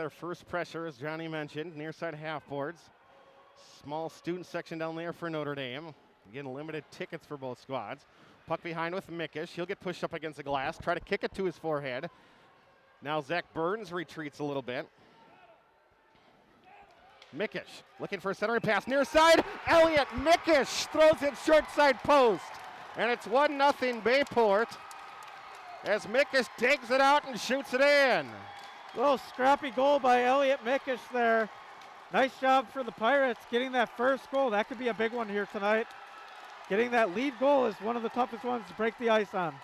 their first pressure, as Johnny mentioned, near side half boards. Small student section down there for Notre Dame. Again, limited tickets for both squads. Puck behind with Mickish. He'll get pushed up against the glass. Try to kick it to his forehead. Now Zach Burns retreats a little bit. Mickish looking for a centering pass near side. Elliot Mickish throws it short side post. And it's 1-0 Bayport as Mickish digs it out and shoots it in. Little scrappy goal by Elliot Mickish there. Nice job for the Pirates getting that first goal. That could be a big one here tonight. Getting that lead goal is one of the toughest ones to break the ice on.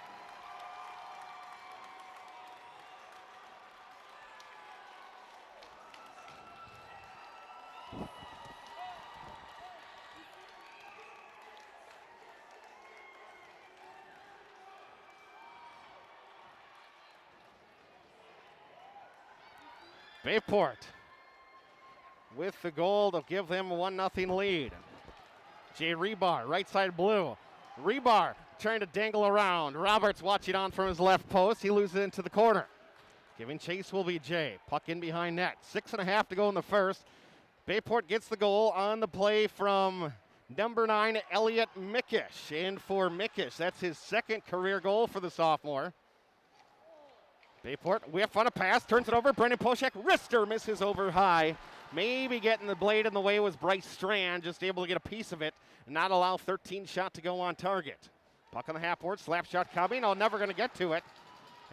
Bayport with the goal to give them a 1-0 lead. Jay Rebar, right side blue. Rebar trying to dangle around. Roberts watching on from his left post. He loses it into the corner. Giving chase will be Jay. Puck in behind net. 6.5 to go in the first. Bayport gets the goal on the play from number 9, Elliot Mickish. And for Mickish, that's his second career goal for the sophomore. Bayport whiff on a pass, turns it over. Brendan Poshak, wrister misses over high. Maybe getting the blade in the way was Bryce Strand, just able to get a piece of it and not allow 13 shot to go on target. Puck on the half board, slap shot coming. Oh, never going to get to it.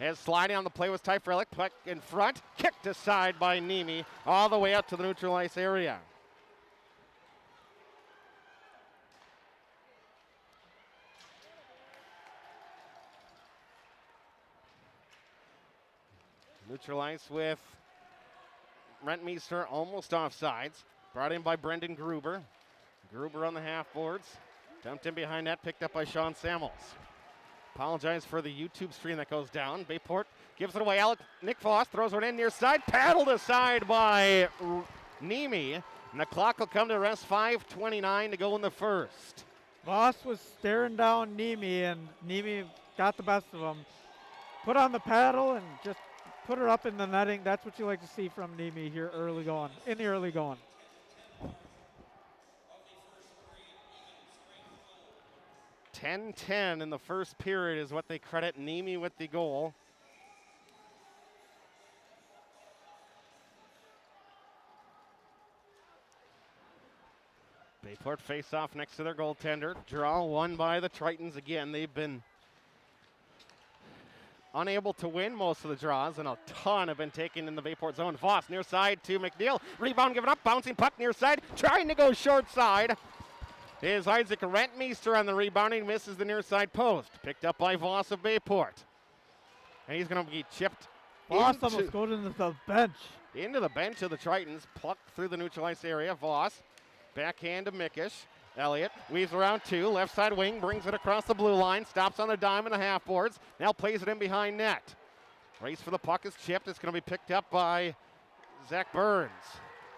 As sliding on the play was Ty Frelick, puck in front, kicked aside by Nemi, all the way up to the neutral ice area. Neutral ice with Rentmeester almost offsides. Brought in by Brendan Gruber. Gruber on the half boards. Dumped in behind net, picked up by Sean Samuels. Apologize for the YouTube stream that goes down. Bayport gives it away. Nick Voss throws it in near side. Paddled aside by Nemi. And the clock will come to rest. 5:29 to go in the first. Voss was staring down Nemi, and Nemi got the best of him. Put on the paddle and just put her up in the netting. That's what you like to see from Nemi here early going, in the early going. (10-10) in the first period is what they credit Nemi with the goal. Bayport face off next to their goaltender. Draw won by the Tritons again. They've been unable to win most of the draws, and a ton have been taken in the Bayport zone. Voss near side to McNeil. Rebound given up, bouncing puck near side, trying to go short side. Is Isaac Rentmeester on the rebounding, misses the near side post. Picked up by Voss of Bayport. And he's going to be chipped Voss almost goes into the bench. Into the bench of the Tritons, plucked through the neutral ice area. Voss, backhand to Mickish. Elliott weaves around two, left side wing, brings it across the blue line, stops on the dime in the half boards, now plays it in behind net. Race for the puck is chipped. It's going to be picked up by Zach Burns.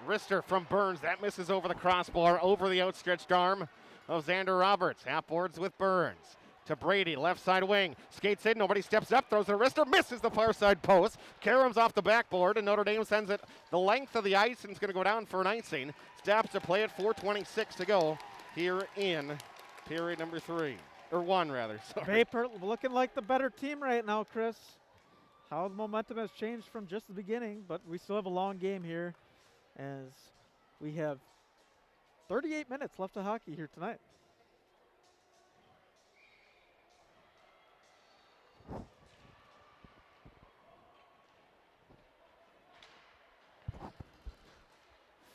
Wrister from Burns, that misses over the crossbar, over the outstretched arm of Xander Roberts. Half boards with Burns. To Brady, left side wing, skates in, nobody steps up, throws a wrister, misses the far side post. Karam's off the backboard, and Notre Dame sends it the length of the ice, and it's going to go down for an icing. Stops to play at 4:26 to go here in period number 3. Or 1, rather. Sorry. Bayport looking like the better team right now, Chris. How the momentum has changed from just the beginning, but we still have a long game here as we have 38 minutes left of hockey here tonight.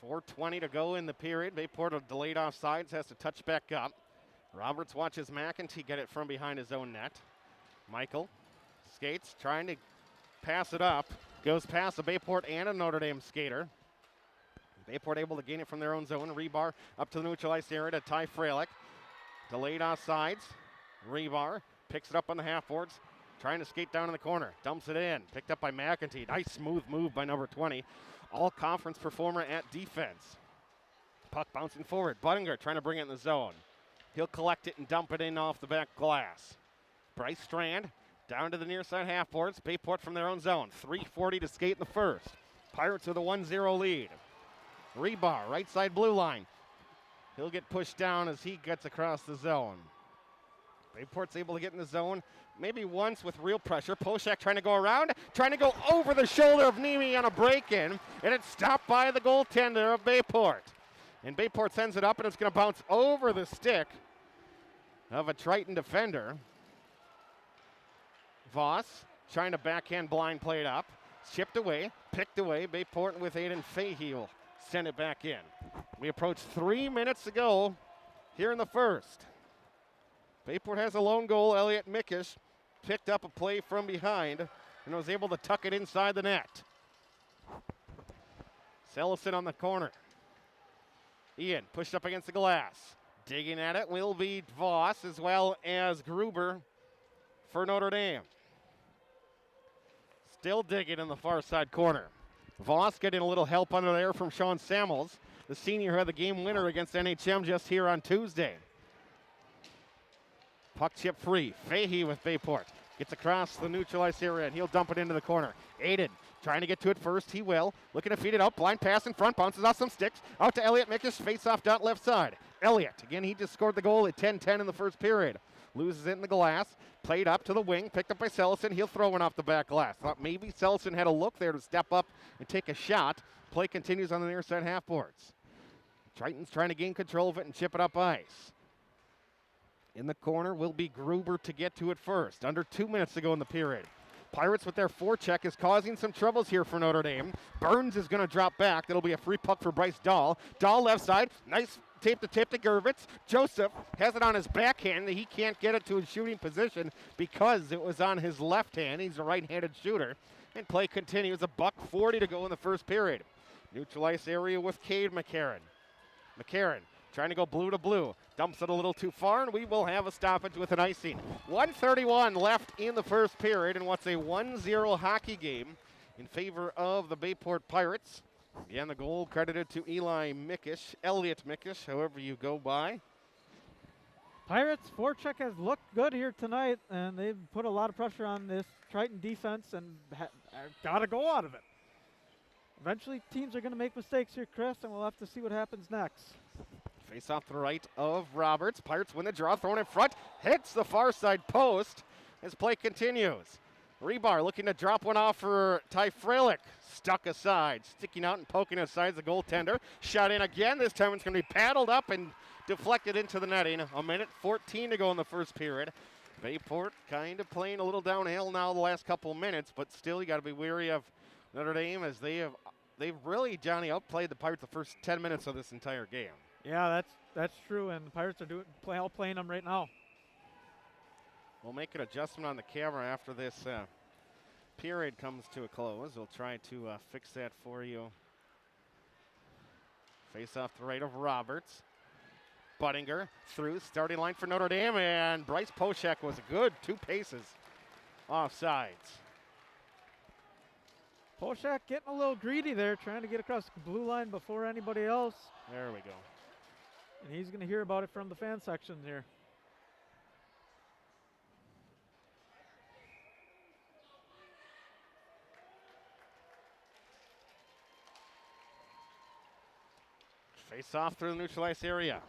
.420 to go in the period. Bayport of delayed offsides, has to touch back up. Roberts watches McEntee get it from behind his own net. Michael skates, trying to pass it up. Goes past a Bayport and a Notre Dame skater. Bayport able to gain it from their own zone. Rebar up to the neutral ice area to Ty Frelick. Delayed offsides. Rebar picks it up on the half boards. Trying to skate down in the corner. Dumps it in. Picked up by McEntee. Nice smooth move by number 20. All-conference performer at defense. Puck bouncing forward. Buttinger trying to bring it in the zone. He'll collect it and dump it in off the back glass. Bryce Strand down to the near side half boards. Bayport from their own zone. 3:40 to skate in the first. Pirates with a 1-0 lead. Rebar, right side blue line. He'll get pushed down as he gets across the zone. Bayport's able to get in the zone maybe once with real pressure. Poshak trying to go around, trying to go over the shoulder of Nemi on a break-in, and it's stopped by the goaltender of Bayport. And Bayport sends it up, and it's going to bounce over the stick of a Triton defender. Voss trying to backhand blind play it up. Chipped away, picked away. Bayport with Aiden Fahey will send it back in. We approach 3 minutes to go here in the first. Bayport has a lone goal. Elliot Mickish picked up a play from behind and was able to tuck it inside the net. Sellison on the corner. Ian pushed up against the glass. Digging at it will be Voss as well as Gruber for Notre Dame. Still digging in the far side corner. Voss getting a little help under there from Sean Samuels, the senior who had the game winner against NHM just here on Tuesday. Puck chip free. Fahey with Bayport. Gets across the neutralized area, and he'll dump it into the corner. Aiden trying to get to it first. He will. Looking to feed it out. Blind pass in front. Bounces off some sticks. Out to Elliot Mickish. Face-off dot left side. Elliot. Again, he just scored the goal at 10-10 in the first period. Loses it in the glass. Played up to the wing. Picked up by Sellison. He'll throw one off the back glass. Thought maybe Sellison had a look there to step up and take a shot. Play continues on the near side half boards. Tritons trying to gain control of it and chip it up ice. In the corner will be Gruber to get to it first. Under 2 minutes to go in the period. Pirates with their forecheck is causing some troubles here for Notre Dame. Burns is going to drop back. That'll be a free puck for Bryce Dahl. Dahl left side. Nice tape to Gervitz. Joseph has it on his backhand. He can't get it to his shooting position because it was on his left hand. He's a right-handed shooter. And play continues. $1:40 to go in the first period. Neutralized area with Cade McCarron. McCarron trying to go blue to blue. Dumps it a little too far, and we will have a stoppage with an icing. 1:31 left in the first period, and what's a 1-0 hockey game in favor of the Bayport Pirates. Again, the goal credited to Eli Mickish, Elliot Mickish, however you go by. Pirates' forecheck has looked good here tonight, and they've put a lot of pressure on this Triton defense and got a goal out of it. Eventually, teams are going to make mistakes here, Chris, and we'll have to see what happens next. Face off to the right of Roberts. Pirates win the draw, thrown in front. Hits the far side post as play continues. Rebar looking to drop one off for Ty Frelick. Stuck aside, sticking out and poking aside the goaltender. Shot in again. This time it's going to be paddled up and deflected into the netting. 1:14 to go in the first period. Bayport kind of playing a little downhill now the last couple of minutes, but still you got to be wary of Notre Dame as they've really, Johnny, outplayed the Pirates the first 10 minutes of this entire game. Yeah, that's true, and the Pirates are outplaying them right now. We'll make an adjustment on the camera after this period comes to a close. We'll try to fix that for you. Face off to the right of Roberts. Buttinger through, starting line for Notre Dame, and Bryce Poshak was a good 2 paces offsides. Poshak getting a little greedy there, trying to get across the blue line before anybody else. There we go. And he's going to hear about it from the fan section here. Face off through the neutralized area.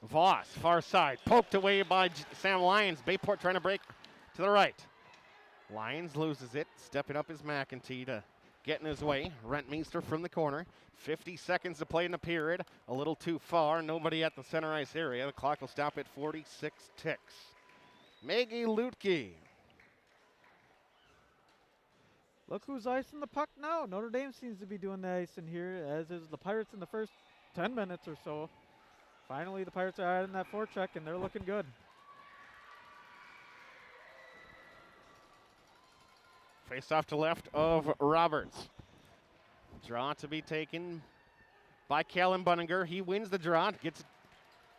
Voss, far side, poked away by Sam Lyons. Bayport trying to break to the right. Lyons loses it, stepping up his McEntee to get in his way. Rentmeester from the corner. 50 seconds to play in the period. A little too far. Nobody at the center ice area. The clock will stop at 46 ticks. Maggie Lutke. Look who's icing the puck now. Notre Dame seems to be doing the icing here, as is the Pirates in the first 10 minutes or so. Finally, the Pirates are adding that forecheck, and they're looking good. Face off to left of Roberts. Draw to be taken by Callum Bunninger. He wins the draw, gets it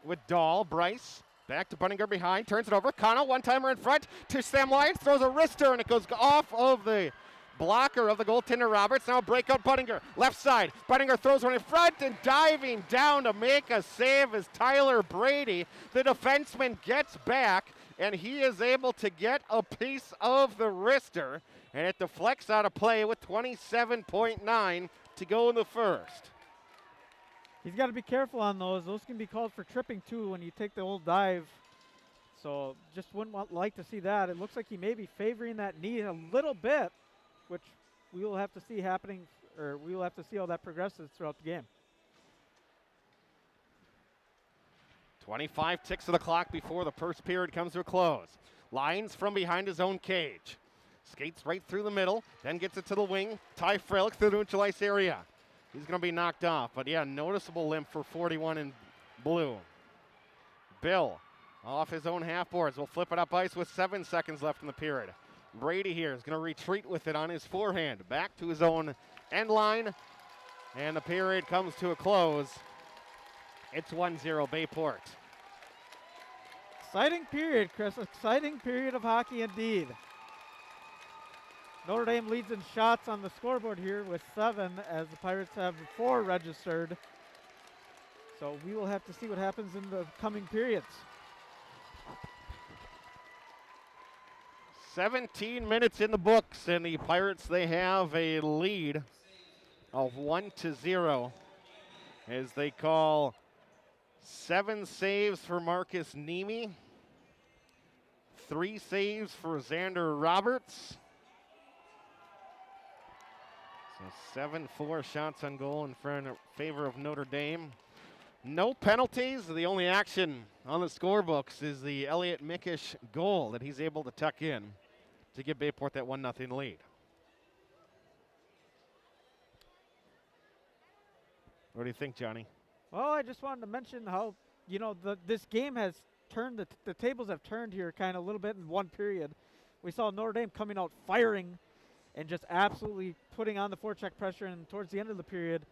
with Dahl. Bryce back to Bunninger behind, turns it over. Connell, one-timer in front to Sam Lyons, throws a wrister, and it goes off of the blocker of the goaltender Roberts. Now breakout Bunninger, left side. Bunninger throws one in front, and diving down to make a save is Tyler Brady. The defenseman gets back, and he is able to get a piece of the wrister. And it deflects out of play with 27.9 to go in the first. He's got to be careful on those. Those can be called for tripping too when you take the old dive. So just wouldn't like to see that. It looks like he may be favoring that knee a little bit, which we will have to see happening, or we will have to see how that progresses throughout the game. 25 ticks of the clock before the first period comes to a close. Lines from behind his own cage. Skates right through the middle, then gets it to the wing. Ty Frelick through the neutral ice area. He's going to be knocked off, but yeah, noticeable limp for 41 in blue. Bill off his own half boards. Will flip it up ice with 7 seconds left in the period. Brady here is going to retreat with it on his forehand. Back to his own end line, and the period comes to a close. It's 1-0 Bayport. Exciting period, Chris. Exciting period of hockey indeed. Notre Dame leads in shots on the scoreboard here with 7, as the Pirates have 4 registered. So we will have to see what happens in the coming periods. 17 minutes in the books, and the Pirates, they have a lead of 1-0 as they call 7 saves for Marcus Niemi, 3 saves for Xander Roberts. So 7-4 shots on goal in favor of Notre Dame. No penalties. The only action on the scorebooks is the Elliot Mickish goal that he's able to tuck in to give Bayport that 1-0 lead. What do you think, Johnny? Well, I just wanted to mention how, this game has turned, the tables have turned here kind of a little bit in one period. We saw Notre Dame coming out firing and just absolutely putting on the forecheck pressure, and towards the end of the period,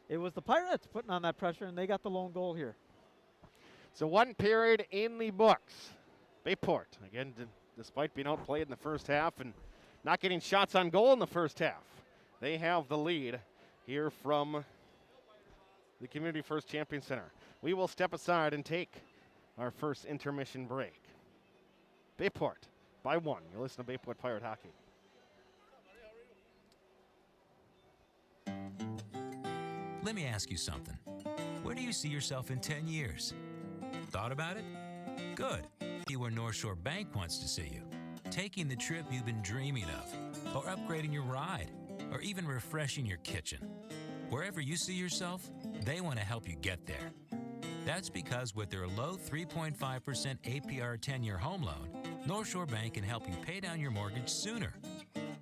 it was the Pirates putting on that pressure, and they got the lone goal here. So 1 period in the books. Bayport, again, despite being outplayed in the first half and not getting shots on goal in the first half, they have the lead here from the Community First Champion Center. We will step aside and take our first intermission break. Bayport by 1. You listen to Bayport Pirate Hockey. Let me ask you something. Where do you see yourself in 10 years? Thought about it? Good. See where North Shore Bank wants to see you. Taking the trip you've been dreaming of, or upgrading your ride, or even refreshing your kitchen. Wherever you see yourself, they want to help you get there. That's because with their low 3.5% APR 10-year home loan, North Shore Bank can help you pay down your mortgage sooner.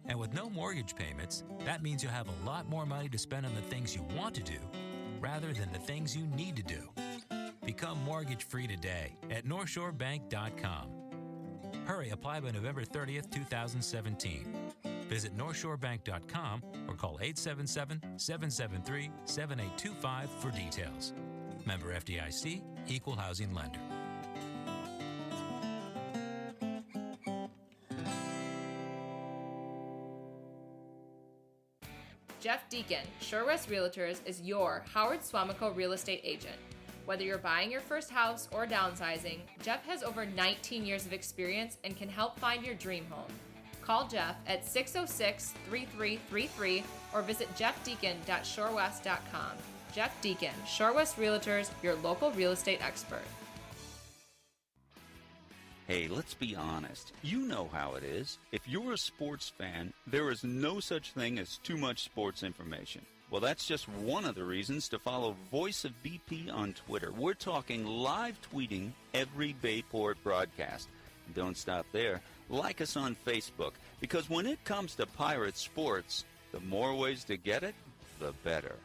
And with no mortgage payments, that means you'll have a lot more money to spend on the things you want to do rather than the things you need to do. Become mortgage-free today at NorthshoreBank.com. Hurry, apply by November 30th, 2017. Visit NorthshoreBank.com or call 877-773-7825 for details. Member FDIC, Equal Housing Lender. Jeff Deacon, Shore West Realtors, is your Howard Swamico real estate agent. Whether you're buying your first house or downsizing, Jeff has over 19 years of experience and can help find your dream home. Call Jeff at 606-3333 or visit jeffdeacon.shorewest.com. Jeff Deacon, Shore West Realtors, your local real estate expert. Hey, let's be honest. You know how it is. If you're a sports fan, there is no such thing as too much sports information. Well, that's just one of the reasons to follow Voice of BP on Twitter. We're talking live tweeting every Bayport broadcast. And don't stop there. Like us on Facebook, because when it comes to Pirate sports, the more ways to get it, the better.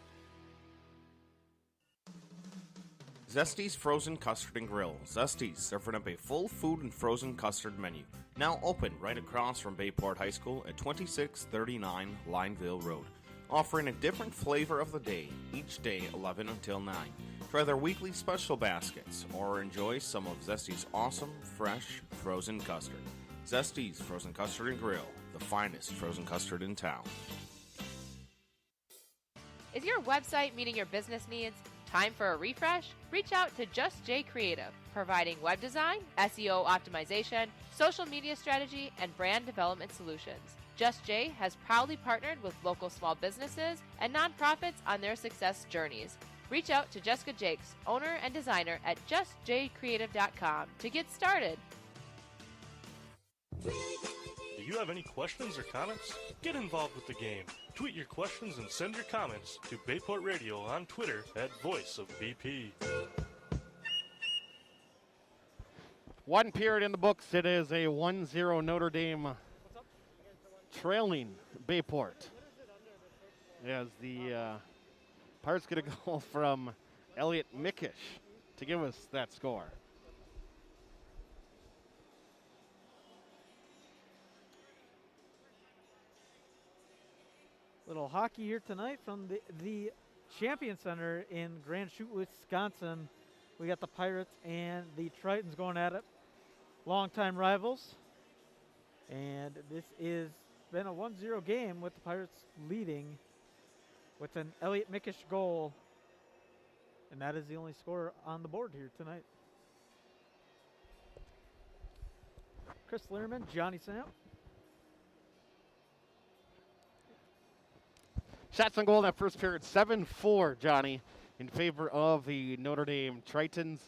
Zesty's Frozen Custard and Grill. Zesty's, serving up a full food and frozen custard menu. Now open right across from Bayport High School at 2639 Lineville Road. Offering a different flavor of the day, each day 11 until 9. Try their weekly special baskets, or enjoy some of Zesty's awesome, fresh, frozen custard. Zesty's Frozen Custard and Grill, the finest frozen custard in town. Is your website meeting your business needs? Time for a refresh? Reach out to Just J Creative, providing web design, SEO optimization, social media strategy, and brand development solutions. Just Jay has proudly partnered with local small businesses and nonprofits on their success journeys. Reach out to Jessica Jakes, owner and designer at justjcreative.com to get started. Do you have any questions or comments? Get involved with the game. Tweet your questions and send your comments to Bayport Radio on Twitter at Voice of BP. One period in the books. It is a 1-0 Notre Dame trailing Bayport. As the Pirates get a goal from Elliot Mickish to give us that score. Little hockey here tonight from the Champion Center in Grand Chute, Wisconsin. We got the Pirates and the Tritons going at it. Longtime rivals. And this is been a 1-0 game with the Pirates leading with an Elliot Mickish goal. And that is the only score on the board here tonight. Chris Learman, Johnny Sam. Shots on goal in that first period, 7-4, Johnny, in favor of the Notre Dame Tritons.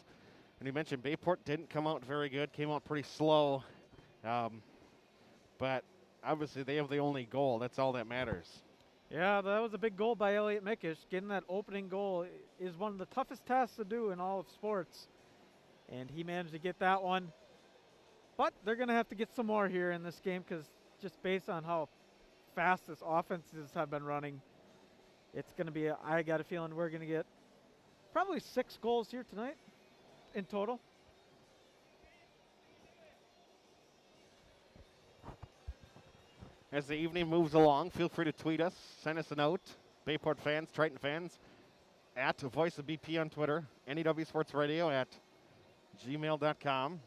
And you mentioned Bayport didn't come out very good, came out pretty slow. But obviously they have the only goal. That's all that matters. Yeah, that was a big goal by Elliot Mickish. Getting that opening goal is one of the toughest tasks to do in all of sports. And he managed to get that one. But they're going to have to get some more here in this game because just based on how fast this offenses have been running, it's going to be, I got a feeling we're going to get probably 6 goals here tonight in total. As the evening moves along, feel free to tweet us, send us a note, Bayport fans, Triton fans, at Voice of BP on Twitter, NEW Sports Radio at gmail.com.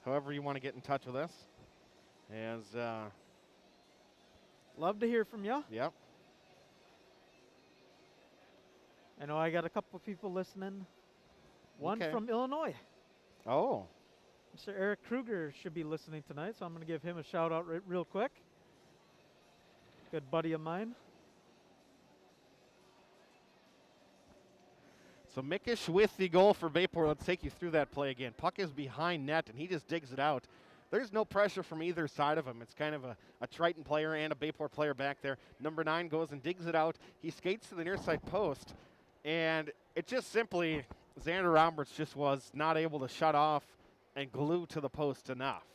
However you want to get in touch with us. As, love to hear from you. Yep. I know I got a couple of people listening. One Okay. from Illinois. Oh. Mr. Eric Kruger should be listening tonight, so I'm going to give him a shout out real quick. Good buddy of mine. So Mickish with the goal for Bayport. Let's take you through that play again. Puck is behind net, and he just digs it out. There's no pressure from either side of him. It's kind of a Triton player and a Bayport player back there. Number 9 goes and digs it out. He skates to the near side post, and it just simply, Xander Roberts just was not able to shut off and glue to the post enough.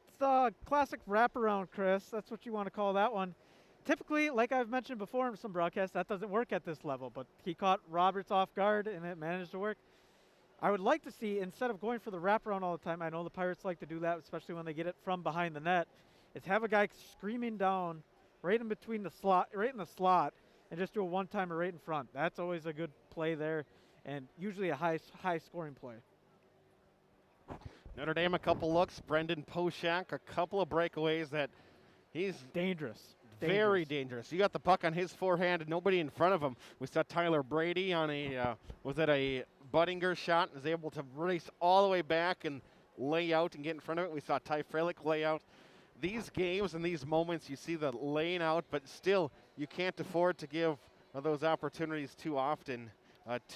It's the classic wraparound, Chris. That's what you want to call that one. Typically, like I've mentioned before in some broadcasts, that doesn't work at this level, but he caught Roberts off guard, and it managed to work. I would like to see, instead of going for the wraparound all the time, I know the Pirates like to do that, especially when they get it from behind the net, is have a guy screaming down right in between the slot, right in the slot, and just do a one-timer right in front. That's always a good play there, and usually a high-scoring play. Notre Dame, a couple looks. Brendan Poshak, a couple of breakaways that he's Dangerous. very dangerous. You got the puck on his forehand and nobody in front of him. We saw Tyler Brady on a, was that a Buttinger shot, and was able to race all the way back and lay out and get in front of it. We saw Ty Frelick lay out. These games and these moments, you see the laying out, but still you can't afford to give those opportunities too often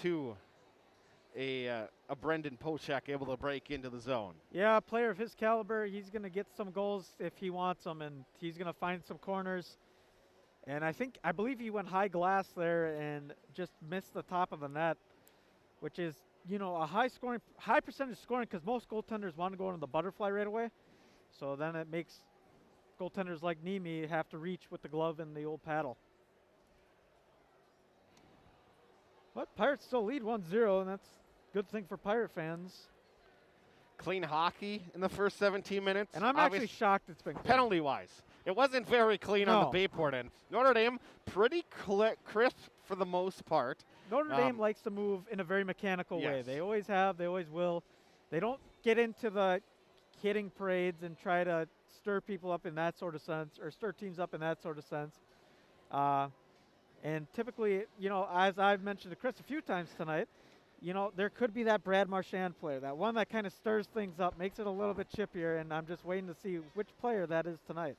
to a Brendan Poshak able to break into the zone. Yeah, a player of his caliber, he's going to get some goals if he wants them, and he's going to find some corners. And I believe he went high glass there and just missed the top of the net, which is, you know, a high percentage scoring because most goaltenders want to go into the butterfly right away. So then it makes goaltenders like Nemi have to reach with the glove and the old paddle. But Pirates still lead 1-0, and that's a good thing for Pirate fans. Clean hockey in the first 17 minutes. And I'm actually shocked it's been clean. Penalty-wise. It wasn't very clean on the Bayport end. Notre Dame, pretty crisp for the most part. Notre Dame likes to move in a very mechanical way. They always have. They always will. They don't get into the hitting parades and try to stir people up in that sort of sense, or stir teams up in that sort of sense. And typically, you know, as I've mentioned to Chris a few times tonight, you know, there could be that Brad Marchand player, that one that kind of stirs things up, makes it a little bit chippier, and I'm just waiting to see which player that is tonight.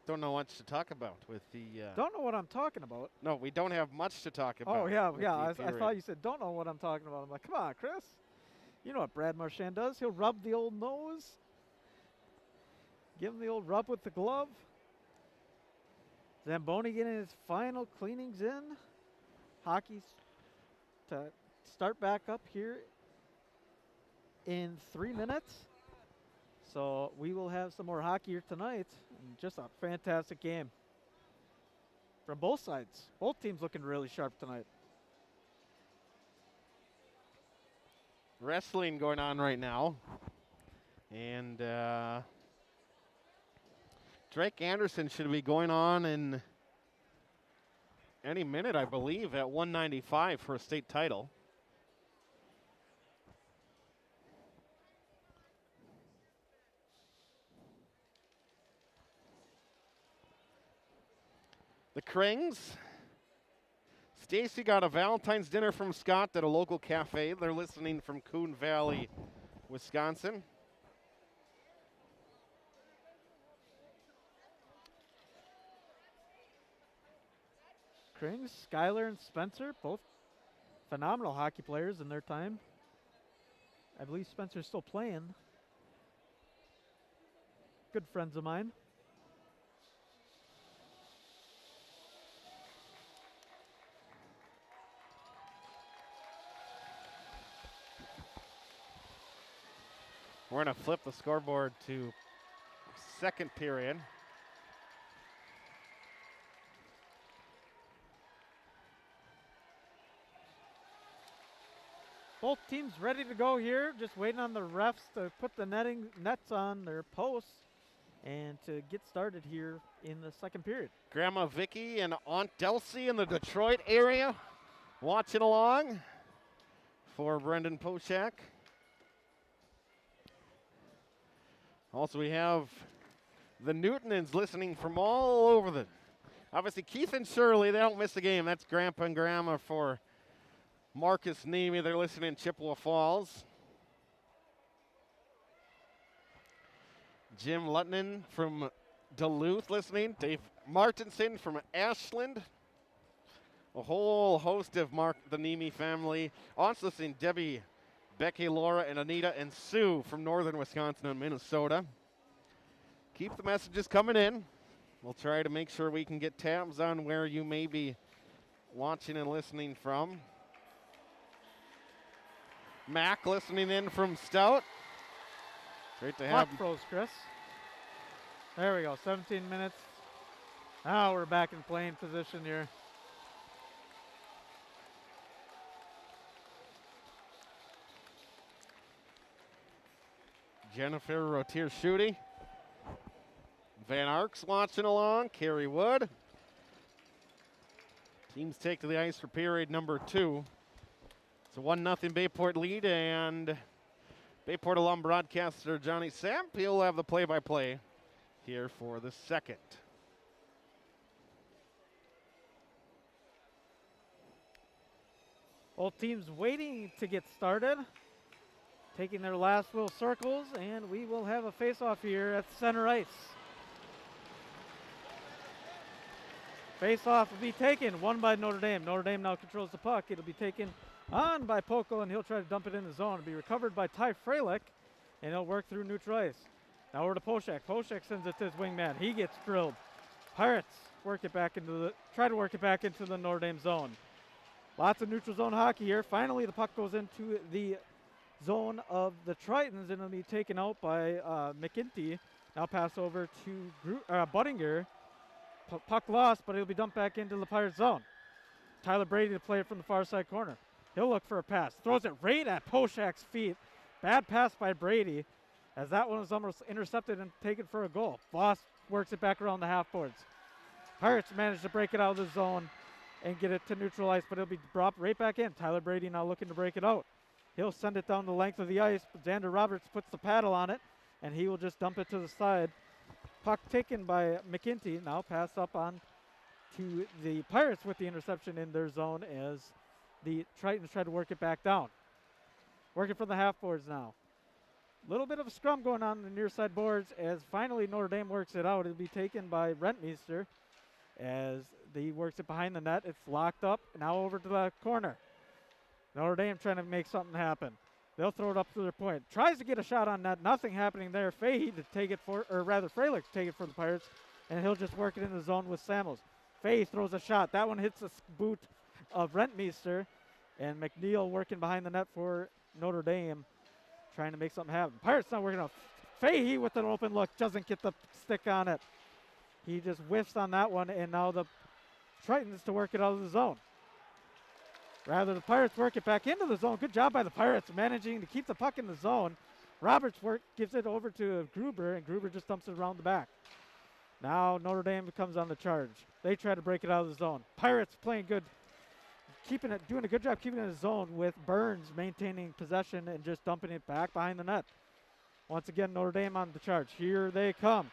don't know much to talk about with the. Don't know what I'm talking about. No, we don't have much to talk about. Oh, yeah, with yeah. the I thought period. you said don't know what I'm talking about. I'm like, come on, Chris. You know what Brad Marchand does. He'll rub the old nose. Give him the old rub with the glove. Zamboni getting his final cleanings in. Hockey's to start back up here in 3 minutes. So we will have some more hockey here tonight. And just a fantastic game from both sides. Both teams looking really sharp tonight. Wrestling going on right now. And Drake Anderson should be going on in any minute, I believe, at 195 for a state title. The Krings. Stacy got a Valentine's dinner from Scott at a local cafe. They're listening from Coon Valley, Wisconsin. Krings, Skylar and Spencer, both phenomenal hockey players in their time. I believe Spencer's still playing. Good friends of mine. We're going to flip the scoreboard to second period. Both teams ready to go here, just waiting on the refs to put the nets on their posts and to get started here in the second period. Grandma Vicky and Aunt Delcy in the Detroit area watching along for Brendan Poshak. Also, we have the Newtonans listening from all over the. Obviously, Keith and Shirley, they don't miss a game. That's Grandpa and Grandma for Marcus Nemi. They're listening in Chippewa Falls. Jim Lutnan from Duluth listening. Dave Martinson from Ashland. A whole host of the Nemi family. Also listening Debbie, Becky, Laura, and Anita, and Sue from northern Wisconsin and Minnesota. Keep the messages coming in. We'll try to make sure we can get tabs on where you may be watching and listening from. Mac listening in from Stout. Great to have Clock froze, Chris. There we go, 17 minutes. Now we're back in playing position here. Jennifer Rotier-Chute. Van Ark's watching along. Carrie Wood. Teams take to the ice for period number 2. It's a 1-0 Bayport lead, and Bayport alum broadcaster Johnny Samp, he'll have the play-by-play here for the second. Both teams waiting to get started. Taking their last little circles, and we will have a face-off here at center ice. Face-off will be taken, won by Notre Dame. Notre Dame now controls the puck. It'll be taken on by Poco, and he'll try to dump it in the zone. It'll be recovered by Ty Freilich, and he'll work through neutral ice. Now over to Poshak. Poshak sends it to his wingman. He gets drilled. Pirates try to work it back into the Notre Dame zone. Lots of neutral zone hockey here. Finally, the puck goes into the zone of the Tritons, and it'll be taken out by McInty. Now pass over to Buttinger. Puck lost, but it'll be dumped back into the Pirates zone. Tyler Brady to play it from the far side corner. He'll look for a pass. Throws it right at Poshak's feet. Bad pass by Brady, as that one was almost intercepted and taken for a goal. Voss works it back around the half boards. Pirates manage to break it out of the zone and get it to neutral ice, but it'll be dropped right back in. Tyler Brady now looking to break it out. He'll send it down the length of the ice, but Xander Roberts puts the paddle on it, and he will just dump it to the side. Puck taken by McInty, now pass up on to the Pirates with the interception in their zone as the Tritons try to work it back down. Working from the half boards now. little bit of a scrum going on the near side boards as finally Notre Dame works it out. It'll be taken by Rentmeester as he works it behind the net. It's locked up. Now over to the corner. Notre Dame trying to make something happen. They'll throw it up to their point. Tries to get a shot on net. Nothing happening there. Fahey to take it for, or rather Freilich to take it for the Pirates, and he'll just work it in the zone with Samuels. Fahey throws a shot. That one hits the boot of Rentmeester, and McNeil working behind the net for Notre Dame, trying to make something happen. Pirates not working out. Fahey with an open look doesn't get the stick on it. He just whiffs on that one, and now the Tritons to work it out of the zone. Rather, the Pirates work it back into the zone. Good job by the Pirates managing to keep the puck in the zone. Roberts gives it over to Gruber, and Gruber just dumps it around the back. Now Notre Dame comes on the charge. They try to break it out of the zone. Pirates playing good, doing a good job keeping it in the zone with Burns maintaining possession and just dumping it back behind the net. Once again, Notre Dame on the charge. Here they come.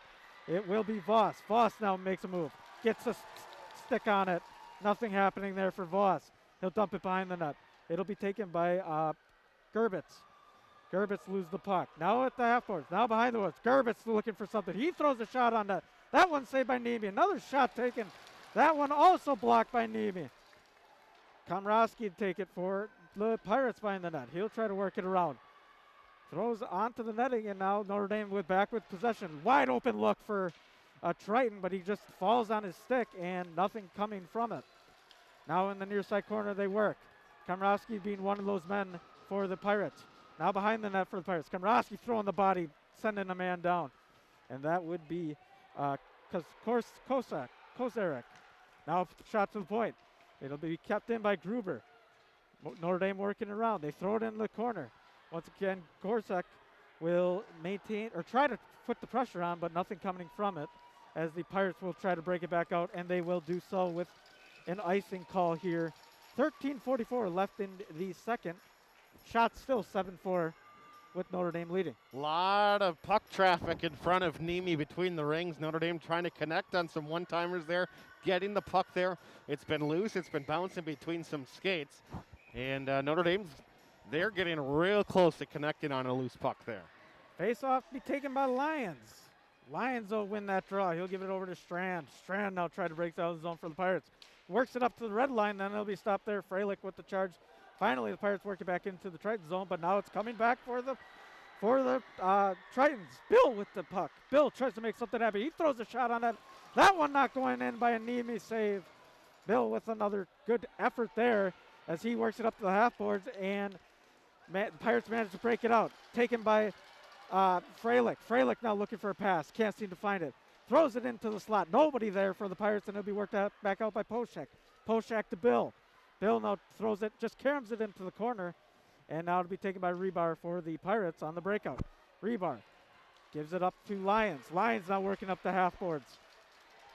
It will be Voss. Voss now makes a move. Gets a stick on it. Nothing happening there for Voss. He'll dump it behind the net. It'll be taken by Gerbitz. Gerbitz loses the puck. Now at the half boards. Now behind the woods. Gerbitz looking for something. He throws a shot on net. That one saved by Niemi. Another shot taken. That one also blocked by Niemi. Komrowski take it for the Pirates behind the net. He'll try to work it around. Throws onto the netting, and now Notre Dame back with possession. Wide open look for Triton, but he just falls on his stick and nothing coming from it. Now in the near side corner they work. Komrowski being one of those men for the Pirates. Now behind the net for the Pirates. Komrowski throwing the body, sending a man down. And that would be Kozarek. Now shot to the point. It'll be kept in by Gruber. Notre Dame working around. They throw it in the corner. Once again, Korsak will maintain or try to put the pressure on, but nothing coming from it as the Pirates will try to break it back out, and they will do so with an icing call here. 13:44 left in the second. Shot still 7-4 with Notre Dame leading. Lot of puck traffic in front of Niemi between the rings. Notre Dame trying to connect on some one-timers there, getting the puck there. It's been loose. It's been bouncing between some skates. And Notre Dame's, they're getting real close to connecting on a loose puck there. Face-off be taken by Lions. Lions will win that draw. He'll give it over to Strand. Strand now try to break out of the zone for the Pirates. Works it up to the red line, then it'll be stopped there. Freilich with the charge. Finally, the Pirates work it back into the Triton zone, but now it's coming back for the Tritons. Bill with the puck. Bill tries to make something happen. He throws a shot on that. That one not going in by a Niemi save. Bill with another good effort there as he works it up to the half boards, and the Pirates manage to break it out. Taken by Freilich. Freilich now looking for a pass. Can't seem to find it. Throws it into the slot. Nobody there for the Pirates, and it'll be worked out back out by Poshak. Poshak to Bill. Bill now throws it, just caroms it into the corner, and now it'll be taken by Rebar for the Pirates on the breakout. Rebar gives it up to Lions. Lions now working up the half boards.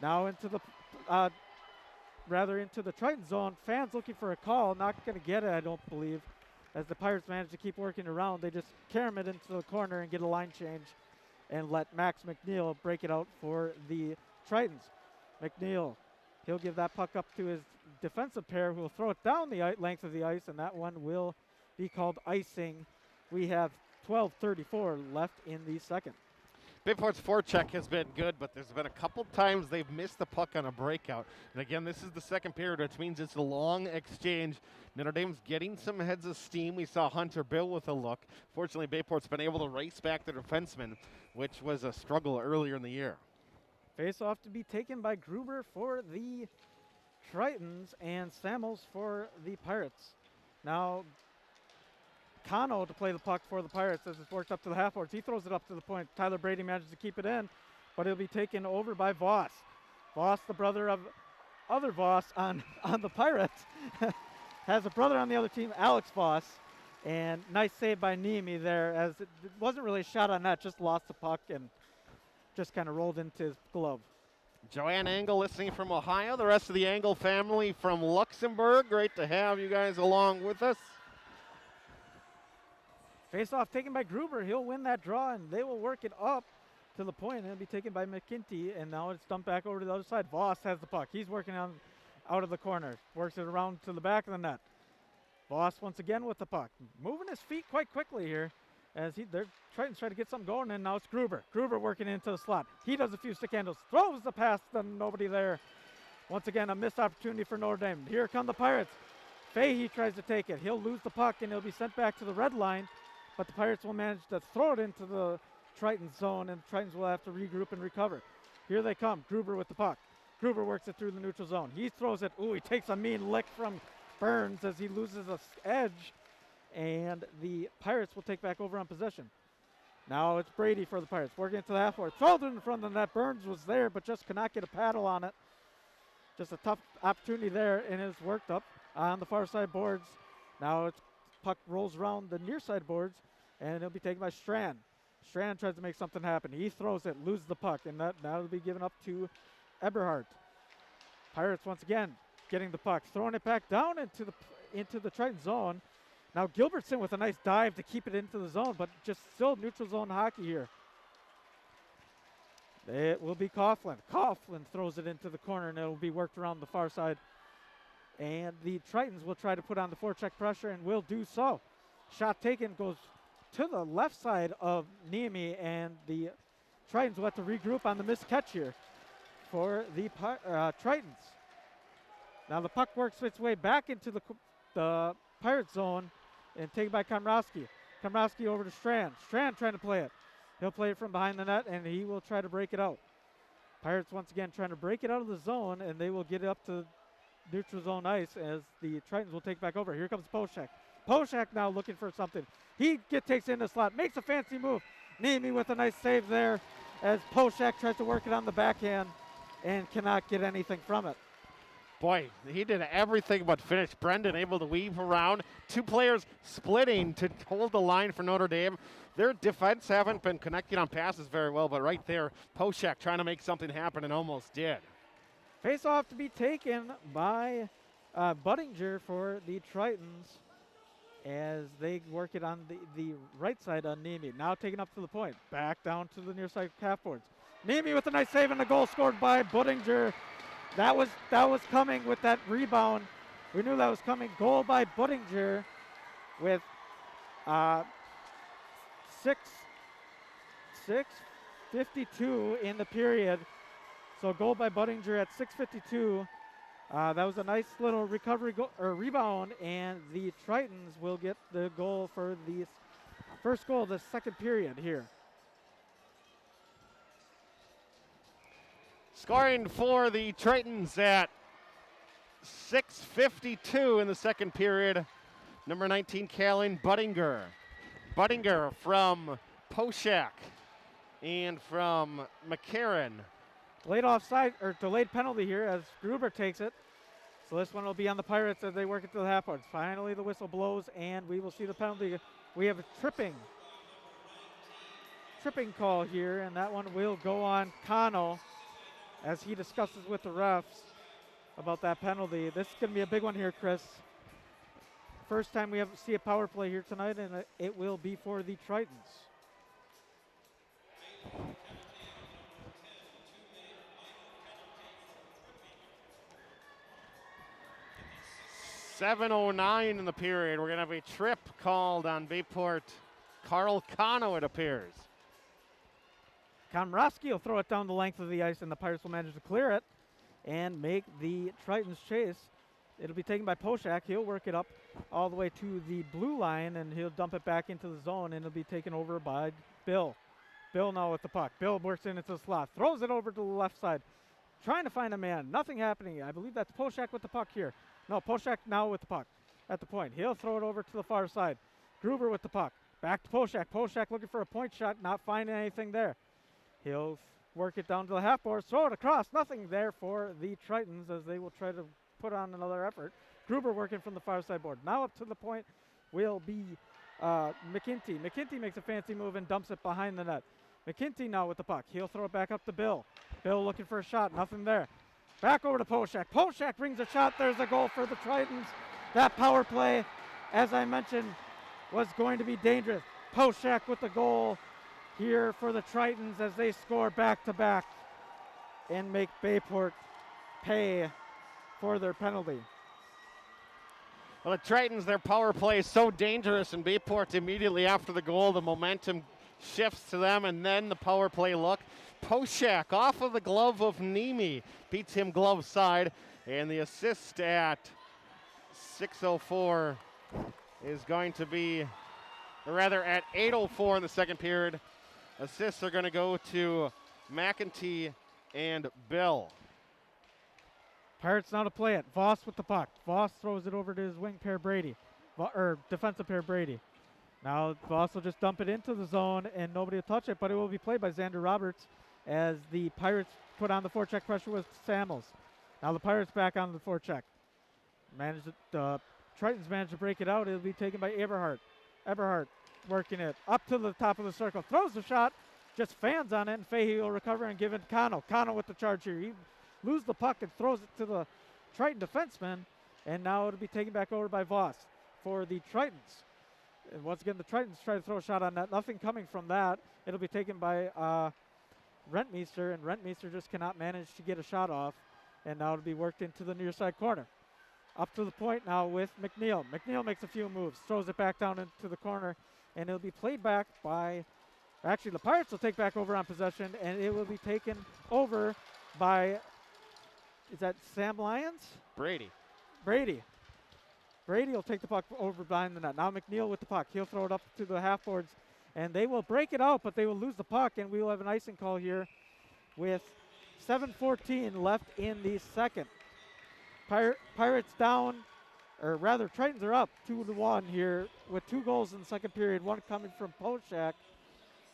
Now into the into the Triton zone. Fans looking for a call. Not going to get it, I don't believe. As the Pirates manage to keep working around, they just carom it into the corner and get a line change and let Max McNeil break it out for the Tritons. McNeil, he'll give that puck up to his defensive pair who will throw it down the length of the ice, and that one will be called icing. We have 12:34 left in the second. Bayport's forecheck has been good, but there's been a couple times they've missed the puck on a breakout. And again, this is the second period, which means it's a long exchange. Notre Dame's getting some heads of steam. We saw Hunter Bill with a look. Fortunately, Bayport's been able to race back the defenseman, which was a struggle earlier in the year. Face-off to be taken by Gruber for the Tritons and Samuels for the Pirates. Now, Kano to play the puck for the Pirates as it's worked up to the half boards. He throws it up to the point. Tyler Brady manages to keep it in, but it'll be taken over by Voss. Voss, the brother of other Voss on the Pirates, has a brother on the other team, Alex Voss, and nice save by Niemi there as it wasn't really a shot on net, just lost the puck and just kind of rolled into his glove. Joanne Engel listening from Ohio, the rest of the Engel family from Luxembourg. Great to have you guys along with us. Face-off taken by Gruber. He'll win that draw, and they will work it up to the point, and it'll be taken by McKinty, and now it's dumped back over to the other side. Voss has the puck. He's working on out of the corner. Works it around to the back of the net. Voss once again with the puck. Moving his feet quite quickly here as they're trying to get something going, and now it's Gruber. Gruber working into the slot. He does a few stick handles, throws the pass, then nobody there. Once again, a missed opportunity for Notre Dame. Here come the Pirates. Fahey tries to take it. He'll lose the puck, and he'll be sent back to the red line, but the Pirates will manage to throw it into the Tritons zone, and the Tritons will have to regroup and recover. Here they come. Gruber with the puck. Gruber works it through the neutral zone. He throws it. Ooh, he takes a mean lick from Burns as he loses a edge, and the Pirates will take back over on possession. Now it's Brady for the Pirates. Working into the half court. Throws it in front of the net. Burns was there, but just could not get a paddle on it. Just a tough opportunity there, and it's worked up on the far side boards. Now it's puck rolls around the near side boards, and it'll be taken by Strand. Strand tries to make something happen. He throws it, loses the puck, and that now will be given up to Eberhardt. Pirates once again getting the puck, throwing it back down into the Triton zone. Now Gilbertson with a nice dive to keep it into the zone, but just still neutral zone hockey here. It will be Coughlin. Coughlin throws it into the corner, and it'll be worked around the far side. And the Tritons will try to put on the forecheck pressure, and will do so. Shot taken goes to the left side of Niemi, and the Tritons will have to regroup on the missed catch here for the Tritons. Now the puck works its way back into the Pirate zone and taken by Komrowski. Komrowski over to Strand. Strand trying to play it. He'll play it from behind the net, and he will try to break it out. Pirates once again trying to break it out of the zone, and they will get it up to neutral zone ice as the Tritons will take back over. Here comes Poshak. Poshak now looking for something. He takes in the slot, makes a fancy move. Niemi with a nice save there as Poshak tries to work it on the backhand and cannot get anything from it. Boy, he did everything but finish. Brendan able to weave around. Two players splitting to hold the line for Notre Dame. Their defense haven't been connecting on passes very well, but right there, Poshak trying to make something happen and almost did. Face off to be taken by Budinger for the Tritons as they work it on the right side on Niemi. Now taken up to the point. Back down to the near side half boards. Niemi with a nice save and a goal scored by Budinger. That was coming with that rebound. We knew that was coming. Goal by Budinger with 6:52 in the period. So goal by Budinger at 6:52. That was a nice little recovery rebound, and the Tritons will get the goal for the first goal of the second period here. Scoring for the Tritons at 6:52 in the second period. Number 19, Callan Budinger. Budinger from Poshak and from McCarran. Delayed penalty here as Gruber takes it. So this one will be on the Pirates as they work it to the half boards. Finally the whistle blows, and we will see the penalty. We have a tripping call here, and that one will go on Cano as he discusses with the refs about that penalty. This is going to be a big one here, Chris. First time we see a power play here tonight, and it will be for the Tritons. .709 in the period. We're going to have a trip called on Bayport. Carl Cano, it appears. Komrowski will throw it down the length of the ice, and the Pirates will manage to clear it and make the Tritons chase. It'll be taken by Poshak. He'll work it up all the way to the blue line, and he'll dump it back into the zone, and it'll be taken over by Bill. Bill now with the puck. Bill works into the slot, throws it over to the left side, trying to find a man. Nothing happening. I believe that's Poshak with the puck here. No, Poshak now with the puck at the point. He'll throw it over to the far side. Gruber with the puck. Back to Poshak. Poshak looking for a point shot, not finding anything there. He'll work it down to the half board, throw it across. Nothing there for the Tritons as they will try to put on another effort. Gruber working from the far side board. Now up to the point will be McKinty. McKinty makes a fancy move and dumps it behind the net. McKinty now with the puck. He'll throw it back up to Bill. Bill looking for a shot. Nothing there. Back over to Poshak. Poshak brings a shot. There's a goal for the Tritons. That power play, as I mentioned, was going to be dangerous. Poshak with the goal here for the Tritons as they score back-to-back and make Bayport pay for their penalty. Well, the Tritons, their power play is so dangerous, and Bayport immediately after the goal, the momentum shifts to them, and then the power play look. Poshak off of the glove of Nemi, beats him glove side, and the assist at 6:04 is going to be, or rather at 8:04 in the second period. Assists are going to go to McEntee and Bill. Pirates now to play it. Voss with the puck. Voss throws it over to his wing pair Brady, or defensive pair Brady. Now Voss will just dump it into the zone and nobody will touch it, but it will be played by Xander Roberts as the Pirates put on the forecheck pressure with Samuels. Now the Pirates back on the forecheck. Tritons managed to break it out. It'll be taken by Eberhardt. Eberhardt working it up to the top of the circle. Throws the shot, just fans on it, and Fahey will recover and give it to Cano. Cano with the charge here. He loses the puck and throws it to the Triton defenseman, and now it'll be taken back over by Voss for the Tritons. And once again, the Tritons try to throw a shot on that. Nothing coming from that. It'll be taken by Rentmeester, and Rentmeester just cannot manage to get a shot off, and now it'll be worked into the near side corner. Up to the point now with McNeil. McNeil makes a few moves, throws it back down into the corner, and it'll be played back by, actually the Pirates will take back over on possession, and it will be taken over by, is that Sam Lyons? Brady. Brady will take the puck over behind the net. Now McNeil with the puck. He'll throw it up to the half boards, and they will break it out, but they will lose the puck, and we will have an icing call here with 7:14 left in the second. Pirates down, or rather Tritons are up 2-1 here with 2 goals in the second period, one coming from Poshak,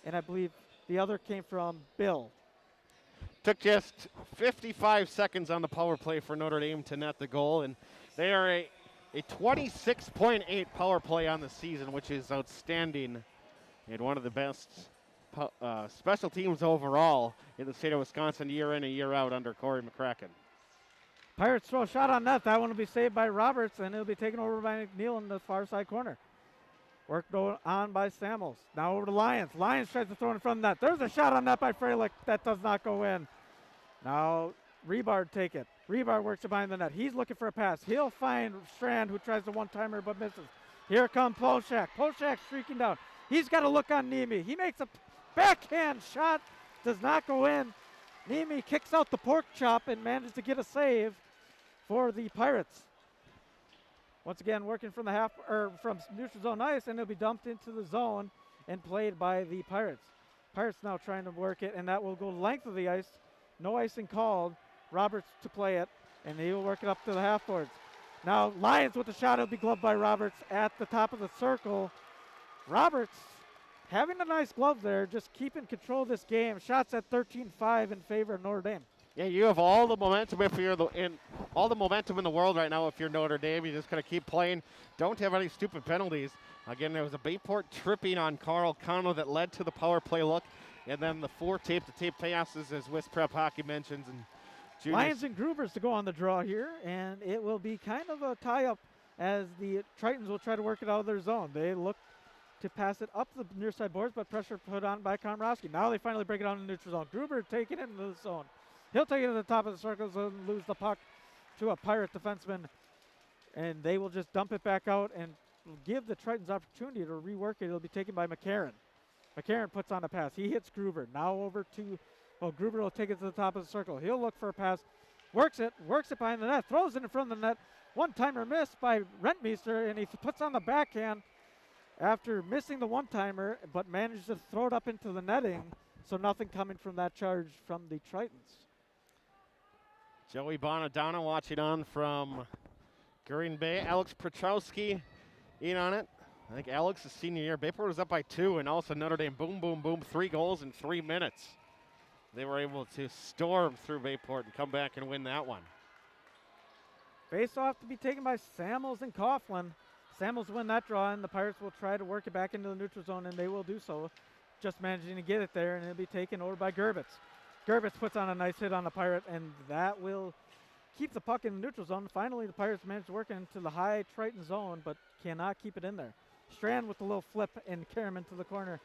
and I believe the other came from Bill. Took just 55 seconds on the power play for Notre Dame to net the goal, and they are a 26.8 power play on the season, which is outstanding and one of the best special teams overall in the state of Wisconsin year in and year out under Corey McCracken. Pirates throw a shot on net. That one will be saved by Roberts, and it'll be taken over by McNeil in the far side corner. Work on by Samuels. Now over to Lyons. Lyons tries to throw in front of the net. There's a shot on net by Freilich. That does not go in. Now Rebard take it. Rebard works it behind the net. He's looking for a pass. He'll find Strand, who tries the one-timer but misses. Here comes Poshak. Poshak streaking down. He's got a look on Nemi. He makes a backhand shot. Does not go in. Nemi kicks out the pork chop and manages to get a save for the Pirates. Once again, working from the from neutral zone ice, and it'll be dumped into the zone and played by the Pirates. Pirates now trying to work it, and that will go length of the ice. No icing called. Roberts to play it, and he will work it up to the half boards. Now Lyons with the shot. It'll be gloved by Roberts at the top of the circle. Roberts having a nice glove there, just keeping control of this game. Shots at 13-5 in favor of Notre Dame. Yeah, you have all the momentum if you're all the momentum in the world right now. If you're Notre Dame, you just gotta keep playing. Don't have any stupid penalties. Again, there was a Bayport tripping on Carl Cano that led to the power play look, and then the 4 tape-to-tape passes, as West Prep Hockey mentions. And Lions and Grubers to go on the draw here, and it will be kind of a tie-up as the Tritons will try to work it out of their zone. They look to pass it up the near side boards, but pressure put on by Komrowski. Now they finally break it out in the neutral zone. Gruber taking it into the zone. He'll take it to the top of the circles and lose the puck to a Pirate defenseman, and they will just dump it back out and give the Tritons opportunity to rework it. It'll be taken by McCarron. McCarron puts on a pass. He hits Gruber. Now over to, Gruber will take it to the top of the circle. He'll look for a pass. Works it behind the net. Throws it in front of the net. One-timer missed by Rentmeester, and he puts on the backhand after missing the one-timer, but managed to throw it up into the netting. So nothing coming from that charge from the Tritons. Joey Bonadonna watching on from Green Bay. Alex Petrowski in on it. I think Alex is senior year. Bayport was up by 2, and also Notre Dame, boom, boom, boom, 3 goals in 3 minutes. They were able to storm through Bayport and come back and win that one. Face-off to be taken by Samuels and Coughlin. Samuels win that draw, and the Pirates will try to work it back into the neutral zone, and they will do so. Just managing to get it there, and it'll be taken over by Gerbitz. Gerbitz puts on a nice hit on the Pirate, and that will keep the puck in the neutral zone. Finally, the Pirates manage to work into the high Triton zone, but cannot keep it in there. Strand with a little flip and carry him into the corner.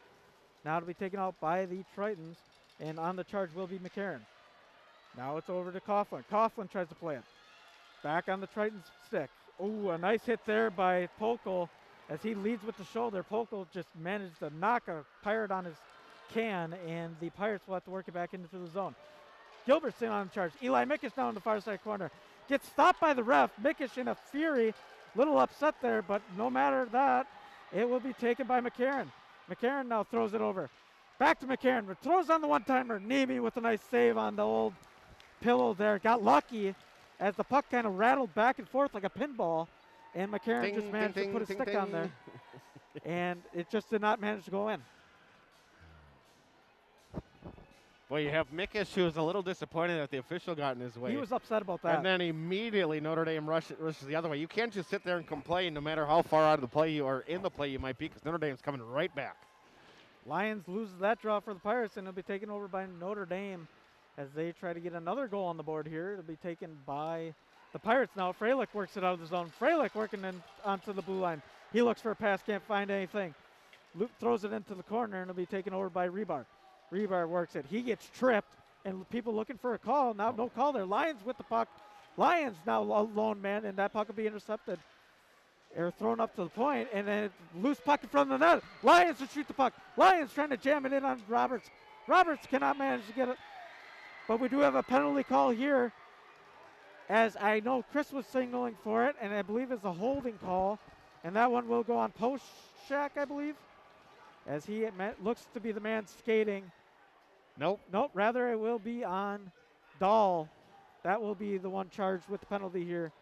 Now to be taken out by the Tritons, and on the charge will be McCarron. Now it's over to Coughlin. Coughlin tries to play it. Back on the Tritons stick. Ooh, a nice hit there by Pokel as he leads with the shoulder. Pokel just managed to knock a Pirate on his can, and the Pirates will have to work it back into the zone. Gilbertson on charge. Eli Mickish down in the far side corner. Gets stopped by the ref. Mickish in a fury. Little upset there, but no matter that, it will be taken by McCarron. McCarron now throws it over. Back to McCarron. Throws on the one-timer. Nemi with a nice save on the old pillow there. Got lucky as the puck kind of rattled back and forth like a pinball, and McCarron just managed to put a stick on there. And it just did not manage to go in. Well, you have Mickish, who was a little disappointed that the official got in his way. He was upset about that. And then immediately Notre Dame rushes the other way. You can't just sit there and complain no matter how far out of the play you are in the play you might be, because Notre Dame's coming right back. Lions loses that draw for the Pirates, and it'll be taken over by Notre Dame as they try to get another goal on the board here. It'll be taken by the Pirates now. Freilich works it out of the zone. Freilich working in onto the blue line. He looks for a pass, can't find anything. Luke throws it into the corner, and it'll be taken over by Rebar. Rebar works it. He gets tripped, and people looking for a call. Now no call there. Lions with the puck. Lions now lone man, and that puck will be intercepted. Or thrown up to the point, and then loose puck in front of the net. Lions to shoot the puck. Lions trying to jam it in on Roberts. Roberts cannot manage to get it. But we do have a penalty call here, as I know Chris was signaling for it, and I believe it's a holding call. And that one will go on Poshak, I believe, as he looks to be the man skating. Nope. Nope, rather it will be on Dahl. That will be the one charged with the penalty here.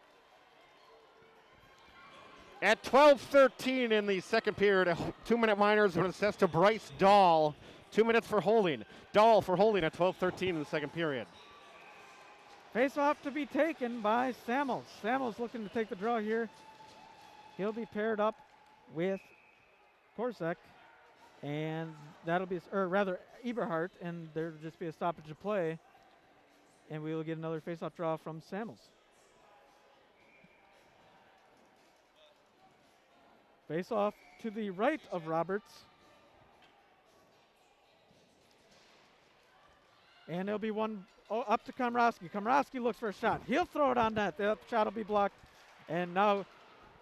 At 12:13 in the second period, a 2-minute minor has been assessed to Bryce Dahl. 2 minutes for holding. Dahl for holding at 12:13 in the second period. Face off to be taken by Samuels. Samuels looking to take the draw here. He'll be paired up with Korsak, and that'll be, or rather Eberhardt, and there'll just be a stoppage of play, and we will get another face-off draw from Samuels. Face-off to the right of Roberts. And it'll be one up to Komrowski. Komrowski looks for a shot. He'll throw it on net. The shot will be blocked. And now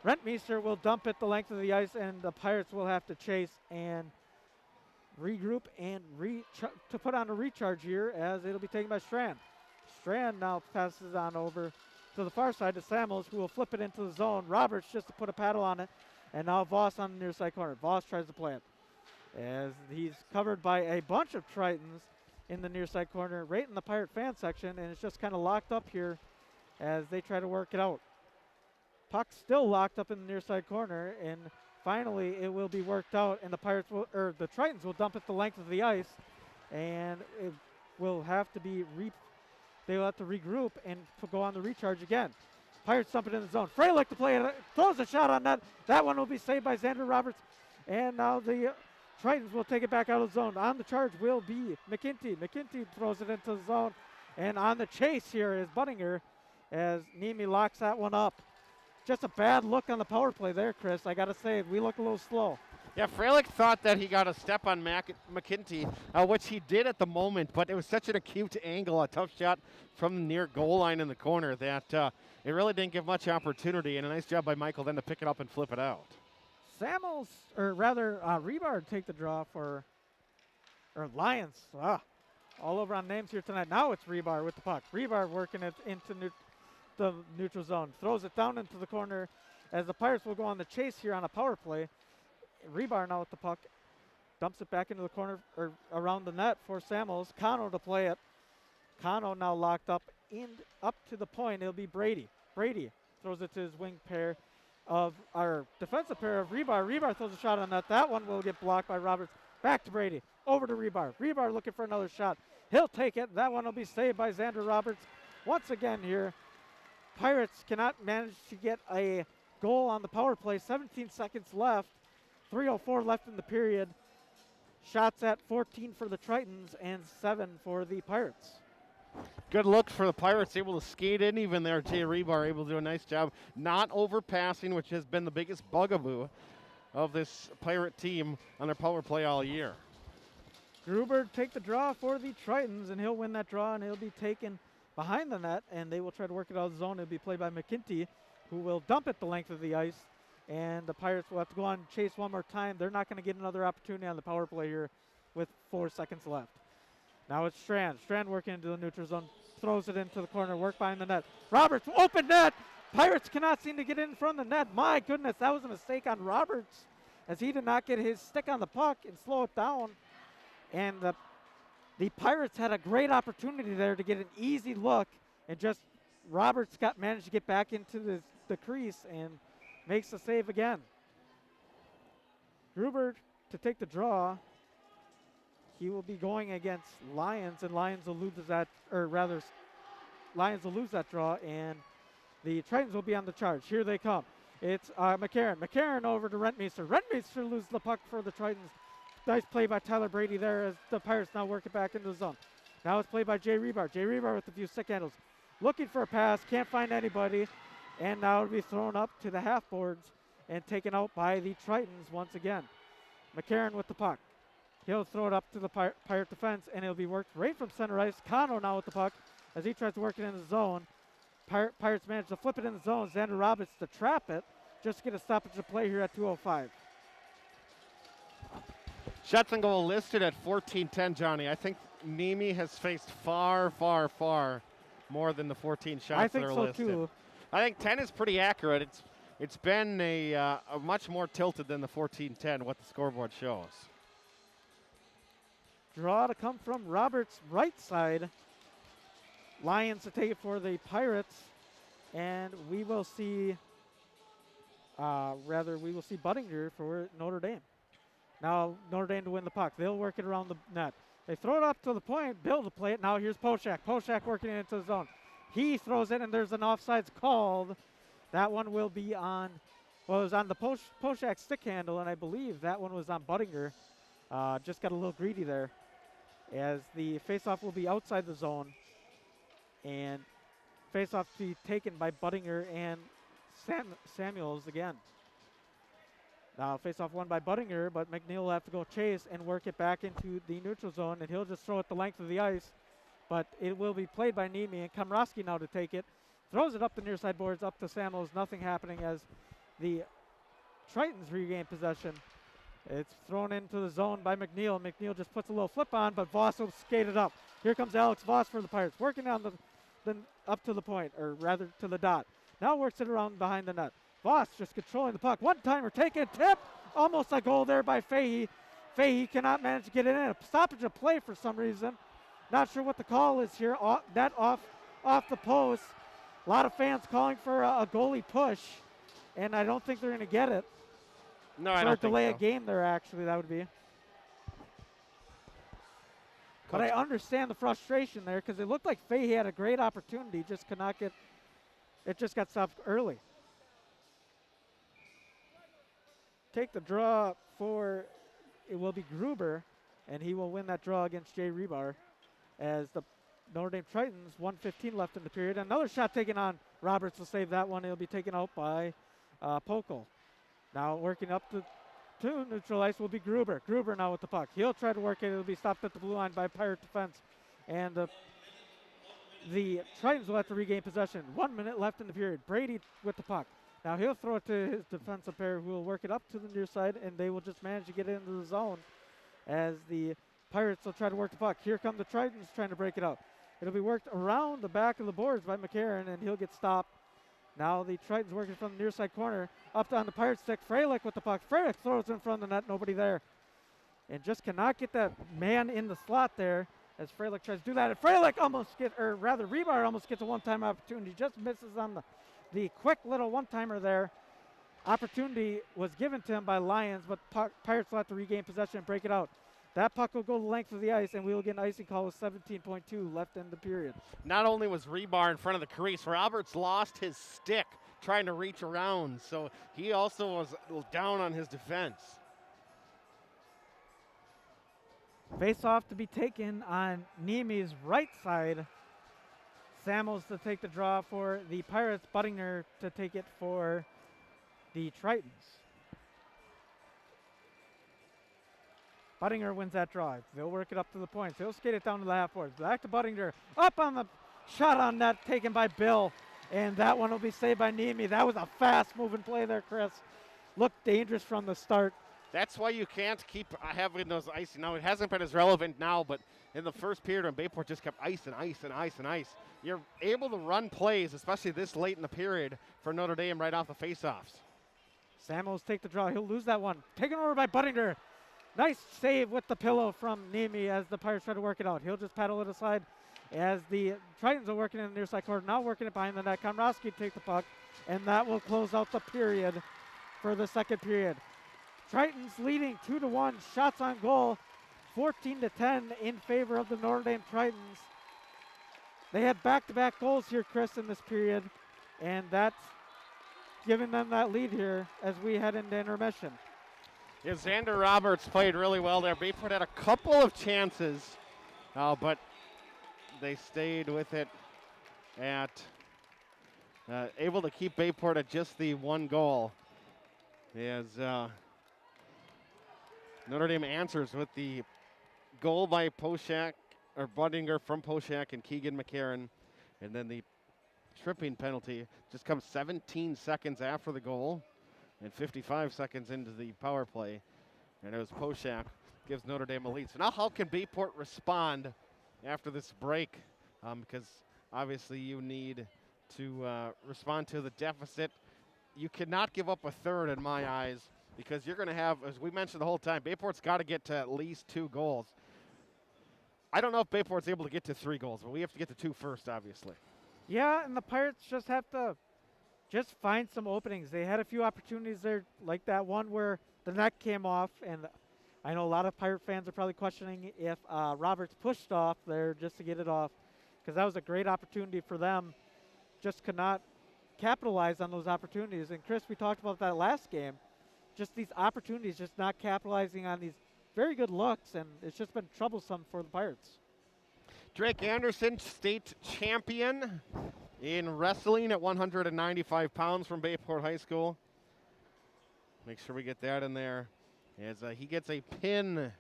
Rentmeester will dump it the length of the ice, and the Pirates will have to chase and regroup and to put on a recharge here, as it'll be taken by Strand. Strand now passes on over to the far side to Samuels, who will flip it into the zone. Roberts just to put a paddle on it. And now Voss on the near side corner. Voss tries to play it, as he's covered by a bunch of Tritons in the near side corner, right in the Pirate fan section, and it's just kind of locked up here as they try to work it out. Puck still locked up in the near side corner, and finally it will be worked out, and the Pirates will, or the Tritons will dump it the length of the ice, and it will have to be they will have to regroup and go on the recharge again. Pirates dump it in the zone. Freilich to play it, throws a shot on net. That one will be saved by Xander Roberts, and now the Tritons will take it back out of the zone. On the charge will be McKinty. McKinty throws it into the zone, and on the chase here is Buttinger, as Nemi locks that one up. Just a bad look on the power play there, Chris. I got to say, we look a little slow. Yeah, Freilich thought that he got a step on McKinty, which he did at the moment, but it was such an acute angle, a tough shot from the near goal line in the corner, that it really didn't give much opportunity, and a nice job by Michael then to pick it up and flip it out. Samuels, or rather Rebar, take the draw for, or Lions. All over on names here tonight. Now it's Rebar with the puck. Rebar working it into the neutral zone. Throws it down into the corner as the Pirates will go on the chase here on a power play. Rebar now with the puck. Dumps it back into the corner, or around the net for Samuels. Cano to play it. Cano now locked up up to the point. It'll be Brady. Brady throws it to his wing pair of our defensive pair of Rebar. Rebar throws a shot on that. That one will get blocked by Roberts. Back to Brady. Over to Rebar. Rebar looking for another shot. He'll take it. That one will be saved by Xander Roberts. Once again here, Pirates cannot manage to get a goal on the power play. 17 seconds left. 3:04 left in the period. Shots at 14 for the Tritons and 7 for the Pirates. Good look for the Pirates, able to skate in even there. Jay Rebar able to do a nice job, not overpassing, which has been the biggest bugaboo of this Pirate team on their power play all year. Gruber take the draw for the Tritons, and he'll win that draw, and he'll be taken behind the net, and they will try to work it out of the zone. It'll be played by McKinty. who will dump it the length of the ice. And the Pirates will have to go on and chase one more time. They're not going to get another opportunity on the power play here with 4 seconds left. Now it's Strand. Strand working into the neutral zone. Throws it into the corner. Work behind the net. Roberts, open net. Pirates cannot seem to get in front of the net. My goodness, that was a mistake on Roberts as he did not get his stick on the puck and slow it down. And the Pirates had a great opportunity there to get an easy look. And just Roberts managed to get back into the crease and makes the save again. Gruber to take the draw. He will be going against Lions, and Lions will lose that, or rather, Lions will lose that draw, and the Tritons will be on the charge. Here they come. It's McCarron. McCarron over to Rentmeester. Rentmeester loses the puck for the Tritons. Nice play by Tyler Brady there as the Pirates now work it back into the zone. Now it's played by Jay Rebar. Jay Rebar with a few stick handles. Looking for a pass, can't find anybody, and now it'll be thrown up to the half boards and taken out by the Tritons once again. McCarron with the puck. He'll throw it up to the Pirate defense, and it'll be worked right from center ice. Cano now with the puck as he tries to work it in the zone. Pirates manage to flip it in the zone. Xander Roberts to trap it. Just get a stoppage of play here at 2:05. Shots on goal listed at 14-10, Johnny. I think Nemi has faced far, far, far more than the 14 shots that are listed. I think so, too. I think 10 is pretty accurate. It's been a much more tilted than the 14-10, what the scoreboard shows. Draw to come from Roberts' right side. Lions to take it for the Pirates. And we will see, Buttinger for Notre Dame. Now Notre Dame to win the puck. They'll work it around the net. They throw it up to the point. Bill to play it. Now here's Poshak. Poshak working it into the zone. He throws it, and there's an offsides called. That one will be on, well, it was on the Poshak stick handle, and I believe that one was on Buttinger. Just got a little greedy there, as the faceoff will be outside the zone, and faceoff to be taken by Buttinger and Samuels again. Now faceoff won by Buttinger, but McNeil will have to go chase and work it back into the neutral zone, and he'll just throw it the length of the ice, but it will be played by Nemi, and Komrosky now to take it. Throws it up the near side boards, up to Samuels. Nothing happening as the Tritons regain possession. It's thrown into the zone by McNeil. McNeil just puts a little flip on, but Voss will skate it up. Here comes Alex Voss for the Pirates, working on the up to the point, or rather to the dot. Now works it around behind the net. Voss just controlling the puck. One-timer, taking a tip. Almost a goal there by Fahey. Fahey cannot manage to get it in. A stoppage of play for some reason. Not sure what the call is here. That off the post. A lot of fans calling for a goalie push, and I don't think they're going to get it. No, I don't think so. Or delay a game there, actually, that would be. But I understand the frustration there because it looked like Fahey had a great opportunity, just could not get, it just got stopped early. Take the draw for, it will be Gruber, and he will win that draw against Jay Rebar as the Notre Dame Tritons, 1:15 left in the period. Another shot taken on Roberts will save that one. It'll be taken out by Pokel. Now working up to neutral ice will be Gruber. Gruber now with the puck. He'll try to work it. It'll be stopped at the blue line by Pirate defense. And the Tritons will have to regain possession. 1 minute left in the period. Brady with the puck. Now he'll throw it to his defensive pair who will work it up to the near side, and they will just manage to get into the zone as the Pirates will try to work the puck. Here come the Tritons trying to break it up. It'll be worked around the back of the boards by McCarron, and he'll get stopped. Now the Tritons working from the near side corner. Up on the Pirate stick. Freilich with the puck. Freilich throws it in front of the net. Nobody there. And just cannot get that man in the slot there as Freilich tries to do that. And Freilich almost gets, or rather Rebar almost gets a one-time opportunity. Just misses on the quick little one-timer there. Opportunity was given to him by Lions, but Pirates will have to regain possession and break it out. That puck will go the length of the ice, and we will get an icing call with 17.2 left in the period. Not only was Rebar in front of the crease, Roberts lost his stick trying to reach around, so he also was down on his defense. Face-off to be taken on Nemi's right side. Samuels to take the draw for the Pirates. Buttinger to take it for the Tritons. Buttinger wins that draw. They'll work it up to the points. He'll skate it down to the half boards. Back to Buttinger. Up on the shot on net taken by Bill. And that one will be saved by Nemi. That was a fast-moving play there, Chris. Looked dangerous from the start. That's why you can't keep having those ice. Now, it hasn't been as relevant now, but in the first period when Bayport just kept ice and ice and ice and ice, you're able to run plays, especially this late in the period, for Notre Dame right off the faceoffs. Samuels take the draw. He'll lose that one. Taken over by Buttinger. Nice save with the pillow from Nemi as the Pirates try to work it out. He'll just paddle it aside as the Tritons are working in the near side corner. Now working it behind the net. Komrowski take the puck, and that will close out the period for the second period. Tritons leading 2-1. Shots on goal, 14-10 in favor of the Notre Dame Tritons. They had back-to-back goals here, Chris, in this period, and that's giving them that lead here as we head into intermission. Yeah, Xander Roberts played really well there. Bayport had a couple of chances, but they stayed with it at able to keep Bayport at just the one goal. As Notre Dame answers with the goal by Poshak, or Buttinger from Poshak and Keegan McCarron, and then the tripping penalty just comes 17 seconds after the goal and 55 seconds into the power play. And it was Poshak gives Notre Dame a lead. So now how can Bayport respond after this break? Because obviously you need to respond to the deficit. You cannot give up a third in my eyes, because you're going to have, as we mentioned the whole time, Bayport's got to get to at least 2 goals. I don't know if Bayport's able to get to 3 goals, but we have to get to 2 first, obviously. Yeah, and the Pirates just have to just find some openings. They had a few opportunities there, like that one where the net came off, and I know a lot of Pirate fans are probably questioning if Roberts pushed off there just to get it off, because that was a great opportunity for them. Just could not capitalize on those opportunities. And Chris, we talked about that last game. Just these opportunities, just not capitalizing on these very good looks, and it's just been troublesome for the Pirates. Drake Anderson, state champion in wrestling at 195 pounds from Bayport High School. Make sure we get that in there, as he gets a pin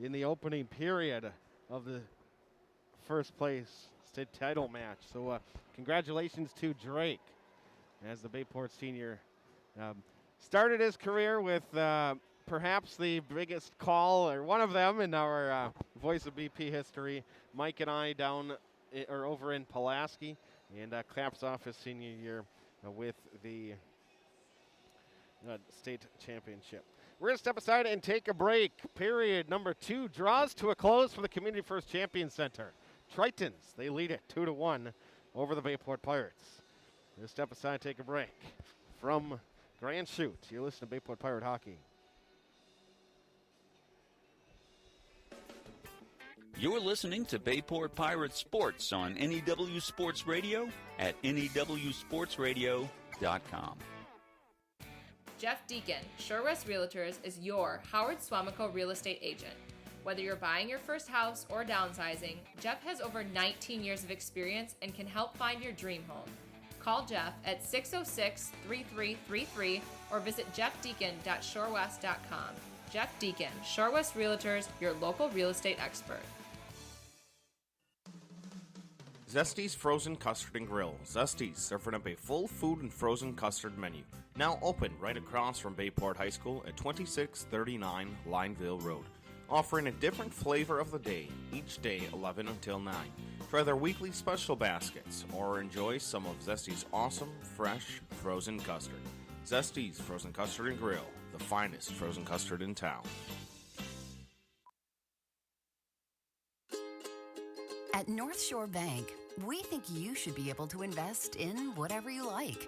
in the opening period of the first place state title match. So congratulations to Drake, as the Bayport senior started his career with perhaps the biggest call, or one of them, in our Voice of BP history. Mike and I over in Pulaski, and caps off his senior year with the state championship. We're going to step aside and take a break. Period number 2 draws to a close for the Community First Champion Center. Tritons, they lead it 2-1 over the Bayport Pirates. We'll step aside, take a break. From Grand Chute, you're listening to Bayport Pirate Hockey. You're listening to Bayport Pirate Sports on NEW Sports Radio at newsportsradio.com. Jeff Deacon, Shore West Realtors, is your Howard Swamico real estate agent. Whether you're buying your first house or downsizing, Jeff has over 19 years of experience and can help find your dream home. Call Jeff at 606-3333 or visit jeffdeacon.shorewest.com. Jeff Deacon, Shore West Realtors, your local real estate expert. Zesty's Frozen Custard and Grill. Zesty's, serving up a full food and frozen custard menu. Now open right across from Bayport High School at 2639 Lineville Road. Offering a different flavor of the day, each day 11 until 9. Try their weekly special baskets, or enjoy some of Zesty's awesome, fresh, frozen custard. Zesty's Frozen Custard and Grill, the finest frozen custard in town. At North Shore Bank, we think you should be able to invest in whatever you like.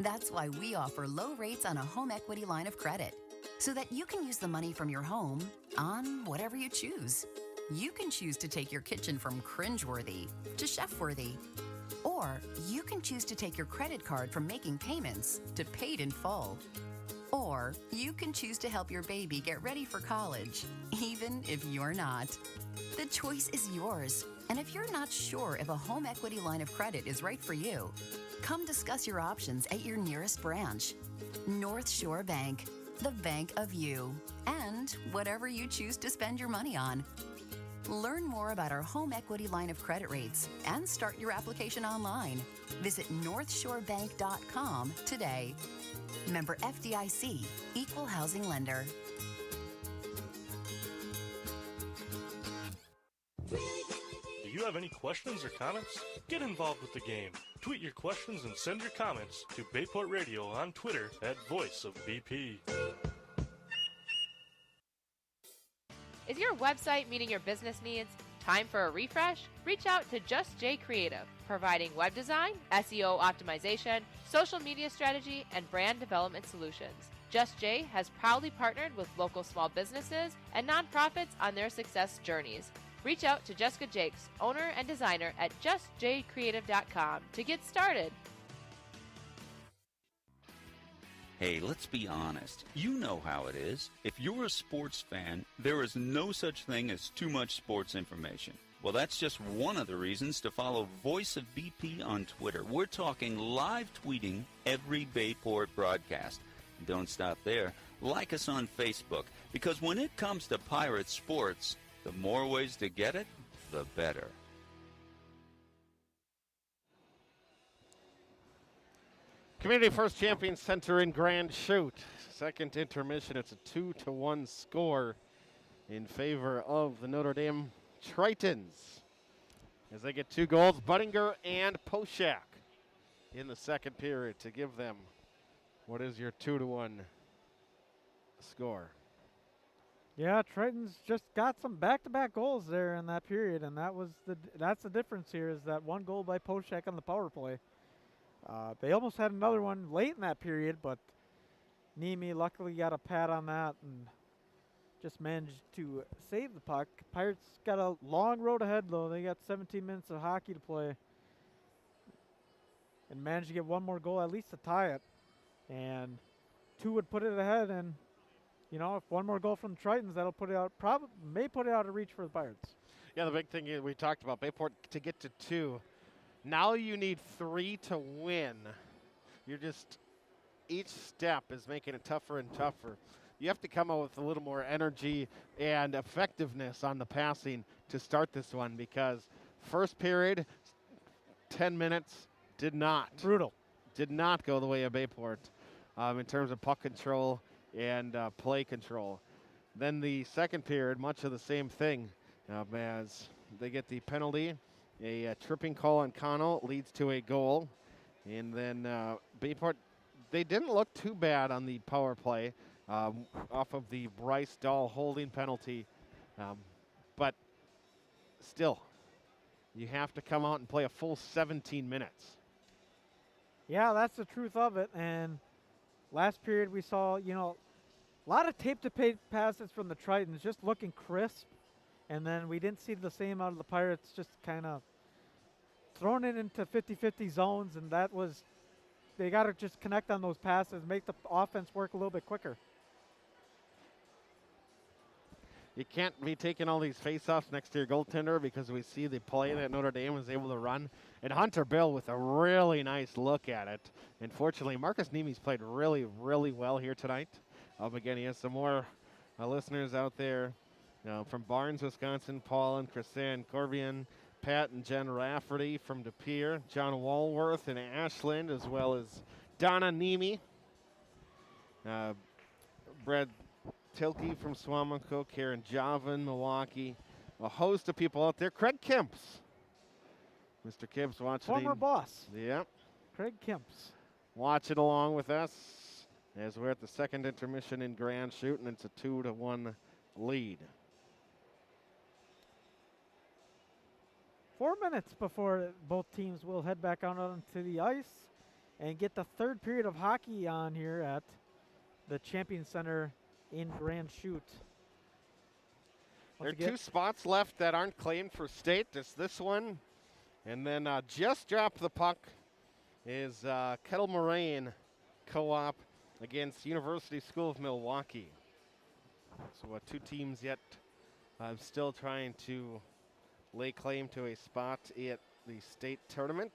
That's why we offer low rates on a home equity line of credit, so that you can use the money from your home on whatever you choose. You can choose to take your kitchen from cringeworthy to chef-worthy. Or you can choose to take your credit card from making payments to paid in full. Or you can choose to help your baby get ready for college, even if you're not. The choice is yours. And if you're not sure if a home equity line of credit is right for you, come discuss your options at your nearest branch. North Shore Bank, the bank of you, and whatever you choose to spend your money on. Learn more about our home equity line of credit rates and start your application online. Visit northshorebank.com today. Member FDIC, Equal Housing Lender. Do you have any questions or comments? Get involved with the game. Tweet your questions and send your comments to Bayport Radio on Twitter at Voice of BP. Is your website meeting your business needs? Time for a refresh? Reach out to Just J Creative, providing web design, SEO optimization, social media strategy, and brand development solutions. Just J has proudly partnered with local small businesses and nonprofits on their success journeys. Reach out to Jessica Jakes, owner and designer at justjcreative.com to get started. Hey, let's be honest. You know how it is. If you're a sports fan, there is no such thing as too much sports information. Well, that's just one of the reasons to follow Voice of BP on Twitter. We're talking live tweeting every Bayport broadcast. And don't stop there. Like us on Facebook, because when it comes to Pirate sports, the more ways to get it, the better. Community First Champion Center in Grand Chute. Second intermission. It's a 2-1 score in favor of the Notre Dame Tritons. As they get 2 goals, Budinger and Poshak in the second period to give them what is your 2-1 score. Yeah, Tritons just got some back-to-back goals there in that period, and that's the difference here is that 1 goal by Poshak on the power play. They almost had another one late in that period, but Nemi luckily got a pad on that and just managed to save the puck. Pirates got a long road ahead, though. They got 17 minutes of hockey to play and managed to get 1 more goal, at least to tie it. And 2 would put it ahead, and you know, if 1 more goal from the Tritons, that'll put it out, may put it out of reach for the Pirates. Yeah, the big thing is we talked about Bayport to get to 2. Now you need 3 to win. Each step is making it tougher and tougher. You have to come out with a little more energy and effectiveness on the passing to start this one, because first period, 10 minutes, did not go the way of Bayport in terms of puck control and play control. Then the second period, much of the same thing, as they get the penalty. A tripping call on Cano leads to a goal. And then Bayport, they didn't look too bad on the power play off of the Bryce Dahl holding penalty. But still, you have to come out and play a full 17 minutes. Yeah, that's the truth of it. And last period we saw, you know, a lot of tape-to-tape passes from the Tritons, just looking crisp. And then we didn't see the same out of the Pirates, just kind of throwing it into 50-50 zones, and they got to just connect on those passes, make the offense work a little bit quicker. You can't be taking all these face-offs next to your goaltender, because we see the play that Notre Dame was able to run. And Hunter Bill with a really nice look at it. Unfortunately, Marcus Nemi's played really, really well here tonight. Again, he has some more listeners out there. From Barnes, Wisconsin, Paul and Chrisanne Corbian, Pat and Jen Rafferty from De Pere, John Walworth and Ashland, as well as Donna Nemi, Brad Tilke from Swamico, Karen Javan, Milwaukee, a host of people out there. Craig Kemps. Mr. Kemps watching. Former boss. Yep. Craig Kemps. Watching along with us as we're at the second intermission in Grand Chute, and it's a 2-1 lead. 4 minutes before both teams will head back out onto the ice and get the third period of hockey on here at the Champion Center in Grand Chute. There are 2 spots left that aren't claimed for state. It's this one, and then just dropped the puck is Kettle Moraine Co-op against University School of Milwaukee. So 2 teams yet still trying to lay claim to a spot at the state tournament.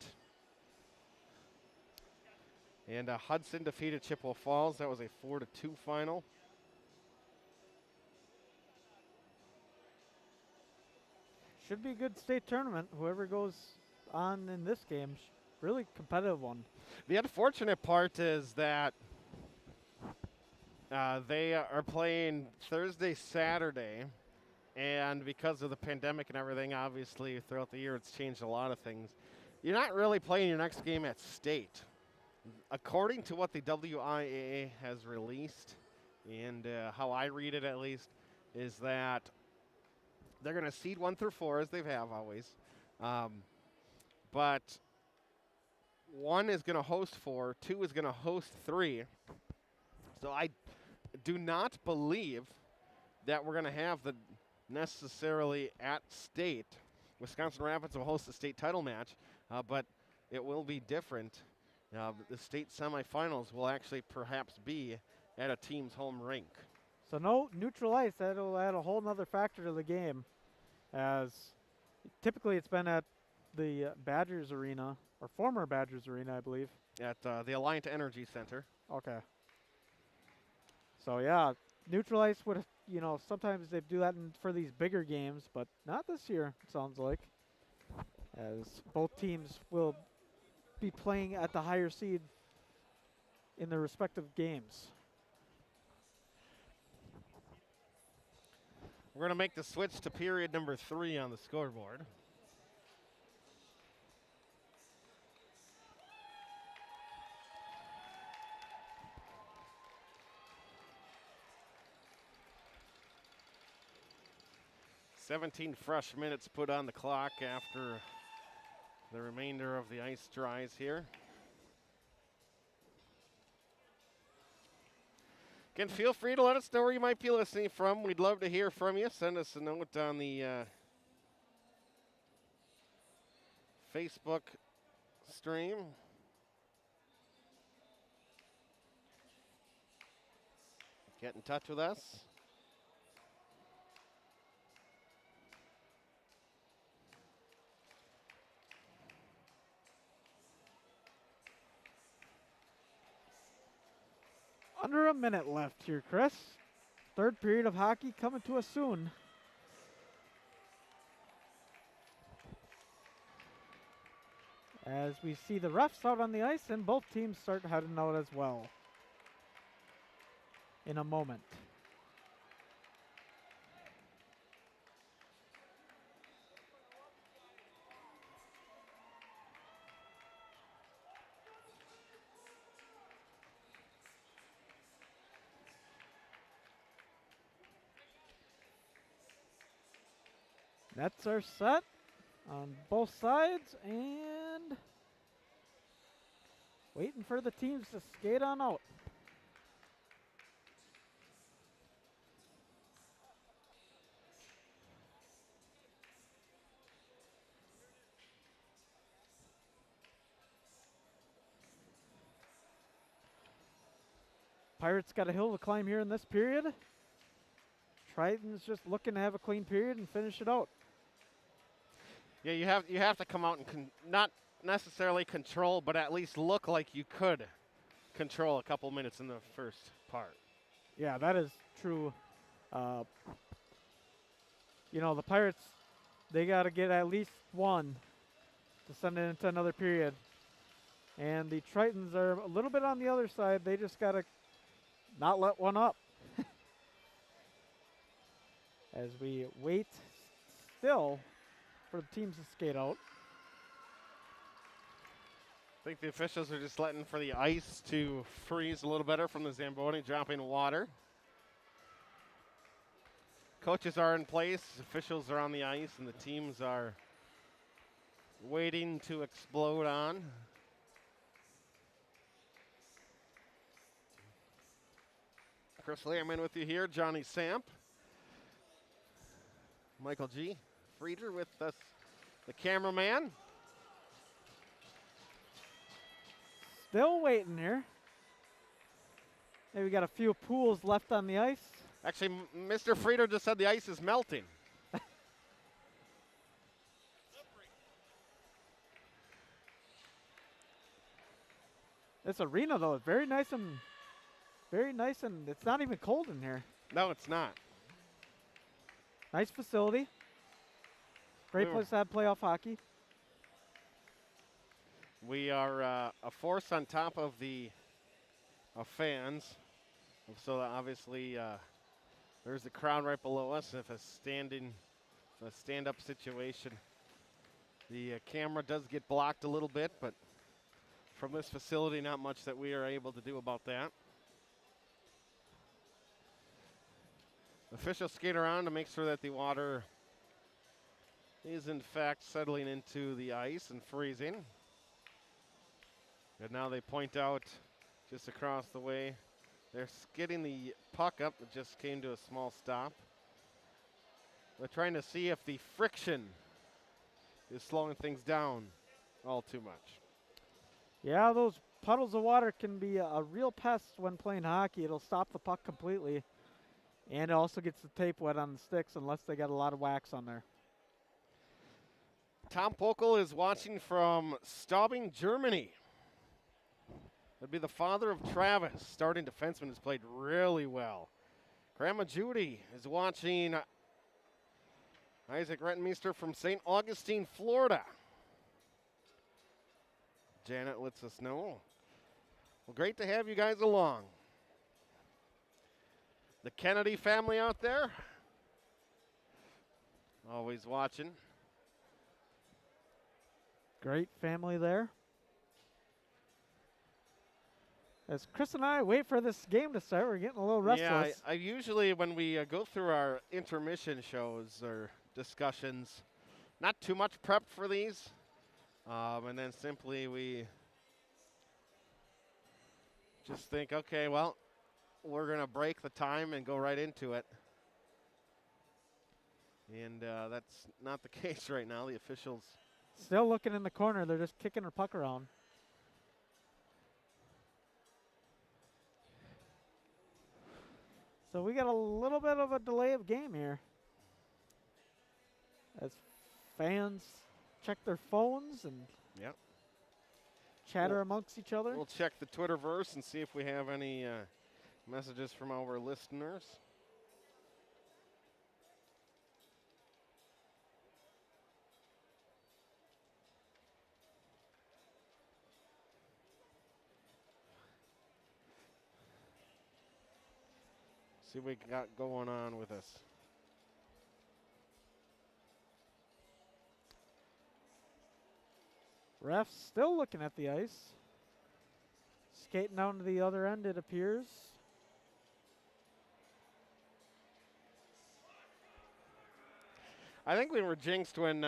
And Hudson defeated Chippewa Falls. That was a 4-2 final. should be a good state tournament. Whoever goes on in this game, really competitive one. The unfortunate part is that they are playing Thursday, Saturday, and because of the pandemic and everything, obviously throughout the year it's changed a lot of things. You're not really playing your next game at state. According to what the WIAA has released, and how I read it at least, is that they're going to seed 1 through 4 as they have always. But 1 is going to host 4, 2 is going to host 3. So I do not believe that we're going to have the necessarily at state. Wisconsin Rapids will host the state title match, but it will be different. The state semifinals will actually perhaps be at a team's home rink. So no neutral ice. That'll add a whole nother factor to the game, as typically it's been at the Badgers Arena, or former Badgers Arena, I believe. At the Alliant Energy Center. Okay. So yeah, neutral ice would, sometimes they do that for these bigger games, but not this year, it sounds like, as both teams will be playing at the higher seed in their respective games. We're going to make the switch to period number 3 on the scoreboard. "17 fresh minutes put on the clock after the remainder of the ice dries here. Again, feel free to let us know where you might be listening from. We'd love to hear from you. Send us a note on the Facebook stream. Get in touch with us. Under a minute left here, Chris. Third period of hockey coming to us soon. As we see the refs out on the ice, and both teams start heading out as well in a moment. Nets are set on both sides, and waiting for the teams to skate on out. Pirates got a hill to climb here in this period. Tritons just looking to have a clean period and finish it out. Yeah, you have to come out and not necessarily control, but at least look like you could control a couple minutes in the first part. Yeah, that is true. The Pirates, they got to get at least 1 to send it into another period. And the Tritons are a little bit on the other side. They just got to not let one up. As we wait still for the teams to skate out. I think the officials are just letting for the ice to freeze a little better from the Zamboni dropping water. Coaches are in place, officials are on the ice, and the teams are waiting to explode on. Chris Lehrman with you here, Johnny Samp. Michael G. Frieder with us, the cameraman. Still waiting here. Maybe we got a few pools left on the ice. Actually, Mr. Frieder just said the ice is melting. This arena, though, is very nice, and it's not even cold in here. No, it's not. Nice facility. Great place to have playoff hockey. We are a force on top of the fans. So obviously there's the crowd right below us. If a stand-up situation, the camera does get blocked a little bit, but from this facility, not much that we are able to do about that. Officials skate around to make sure that the water is in fact settling into the ice and freezing. And now they point out just across the way. They're skidding the puck up. It just came to a small stop. They're trying to see if the friction is slowing things down all too much. Yeah, those puddles of water can be a real pest when playing hockey. It'll stop the puck completely. And it also gets the tape wet on the sticks unless they got a lot of wax on there. Tom Pokel is watching from Staubing, Germany. That'd be the father of Travis, starting defenseman, has played really well. Grandma Judy is watching Isaac Rettenmeister from St. Augustine, Florida. Janet lets us know. Well, great to have you guys along. The Kennedy family out there, always watching. Great family there. As Chris and I wait for this game to start, we're getting a little restless. Yeah, I usually, when we go through our intermission shows or discussions, not too much prep for these. And then simply we just think, okay, well, we're going to break the time and go right into it. And that's not the case right now. The officials still looking in the corner. They're just kicking her puck around. So we got a little bit of a delay of game here as fans check their phones and chatter amongst each other. We'll check the Twitterverse and see if we have any messages from our listeners. See what we got going on with us. Ref's still looking at the ice. Skating down to the other end, it appears. I think we were jinxed when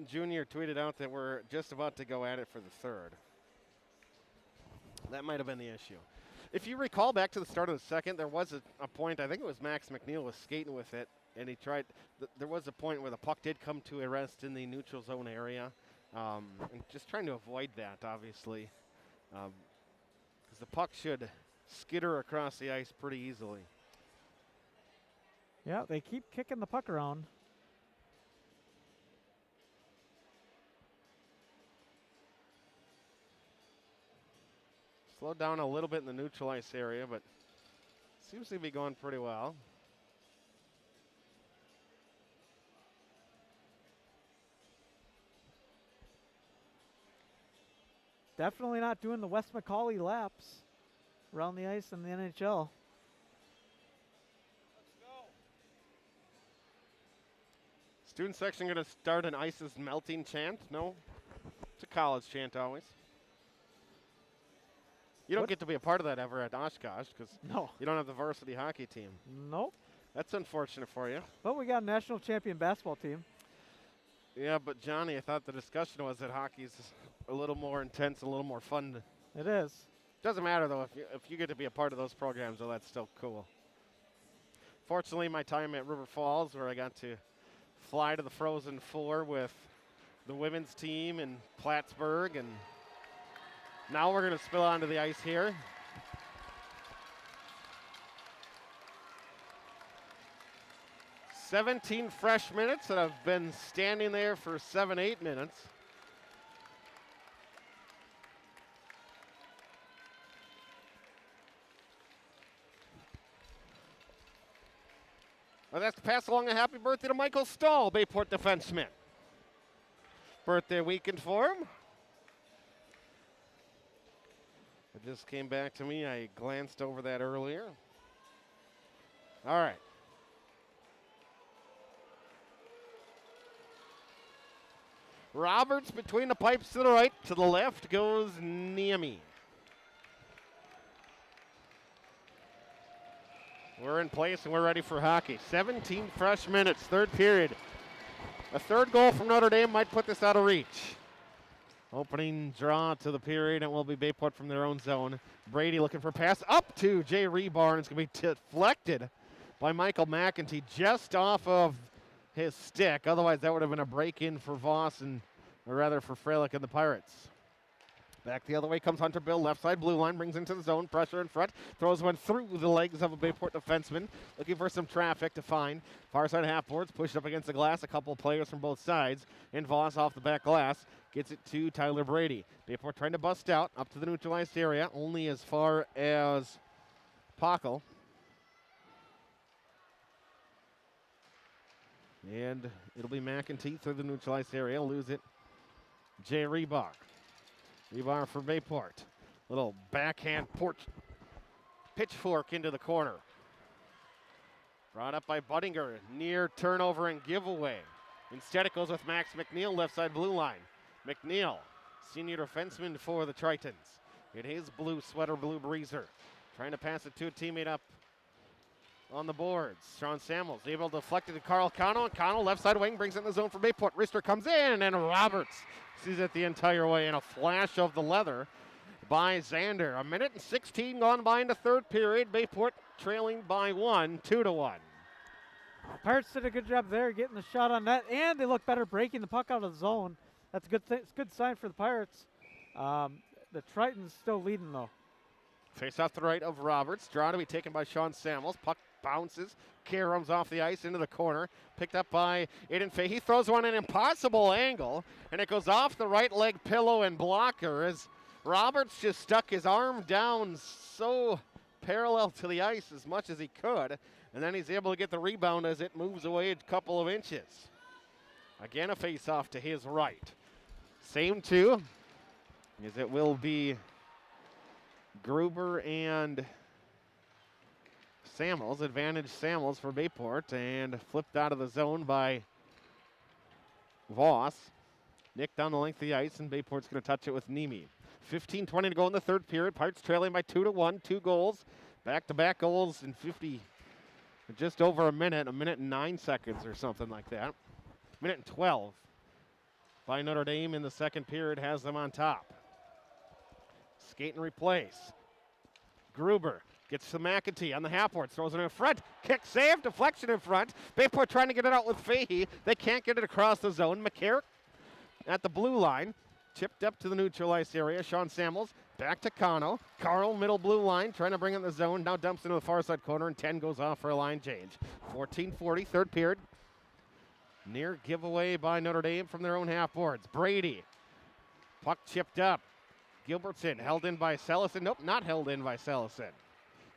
Junior tweeted out that we're just about to go at it for the third. That might have been the issue. If you recall back to the start of the second, there was a point, I think it was Max McNeil was skating with it, and he tried, there was a point where the puck did come to a rest in the neutral zone area, and just trying to avoid that, obviously, because the puck should skitter across the ice pretty easily. Yeah, they keep kicking the puck around. Slowed down a little bit in the neutral ice area, but seems to be going pretty well. Definitely not doing the Wes McCauley laps around the ice in the NHL. Student section going to start an ice is melting chant? No? It's a college chant always. You don't get to be a part of that ever at Oshkosh because you don't have the varsity hockey team. Nope. That's unfortunate for you. But we got a national champion basketball team. Yeah, but Johnny, I thought the discussion was that hockey's a little more intense, a little more fun. It is. Doesn't matter, though. If you get to be a part of those programs, well, that's still cool. Fortunately, my time at River Falls, where I got to fly to the Frozen Four with the women's team in Plattsburgh, and now we're going to spill onto the ice here. "17 fresh minutes that have been standing there for 7-8 minutes. Well, that's to pass along a happy birthday to Michael Stahl, Bayport defenseman. birthday weekend for him. It just came back to me. I glanced over that earlier. All right. Roberts between the pipes to the right. To the left goes Niemi. We're in place and we're ready for hockey. 17 fresh minutes, third period. A third goal from Notre Dame might put this out of reach. Opening draw to the period, and will be Bayport from their own zone. Brady looking for a pass up to Jay Rebar, and it's going to be deflected by Michael McEntee just off of his stick. Otherwise, that would have been a break-in for Voss, or rather for Freilich and the Pirates. Back the other way comes Hunter Bill, left side blue line, brings into the zone, pressure in front, throws one through the legs of a Bayport defenseman, looking for some traffic to find. Far side half boards, pushed up against the glass, a couple of players from both sides, and Voss off the back glass, gets it to Tyler Brady. Bayport trying to bust out, up to the neutralized area, only as far as Pockle. And it'll be McEntee through the neutralized area, lose it. Jay Rebar. Rebar for Bayport. Little backhand pitchfork into the corner. Brought up by Budinger. Near turnover and giveaway. Instead it goes with Max McNeil, left side blue line. McNeil, senior defenseman for the Tritons. In his blue sweater, blue breezer. Trying to pass it to a teammate up on the boards. Sean Samuels able to deflect it to Carl Connell. Connell, left side wing, brings it in the zone for Bayport. Rister comes in, and Roberts sees it the entire way in a flash of the leather by Zander. 1:16 gone by in the third period. Bayport trailing by 1, 2-1. Pirates did a good job there getting the shot on net, and they look better breaking the puck out of the zone. That's a good it's a good sign for the Pirates. The Tritons still leading, though. Face off to the right of Roberts. Drawn to be taken by Sean Samuels. Puck bounces, caroms off the ice into the corner. Picked up by Aiden Fay. He throws one at an impossible angle, and it goes off the right leg pillow and blocker as Roberts just stuck his arm down so parallel to the ice as much as he could, and then he's able to get the rebound as it moves away a couple of inches. Again, a face-off to his right. Same two, as it will be Gruber and Samuels. Advantage Samuels for Bayport, and flipped out of the zone by Voss. Nick down the length of the ice, and Bayport's going to touch it with Niemi. 15:20 to go in the third period. Pirates trailing by 2-1. 2 goals. Back-to-back goals in just over a minute and 9 seconds or something like that. Minute and 12 by Notre Dame in the second period has them on top. Skate and replace. Gruber gets to McEntee on the half-board, throws it in front. Kick save, deflection in front. Bayport trying to get it out with Fahey. They can't get it across the zone. McCarrick at the blue line. Chipped up to the neutralized area. Sean Samuels back to Cano. Carl, middle blue line, trying to bring it in the zone. Now dumps into the far side corner, and 10 goes off for a line change. 14:40, third period. Near giveaway by Notre Dame from their own half-boards. Brady. Puck chipped up. Gilbertson held in by Sellison. Nope, not held in by Sellison.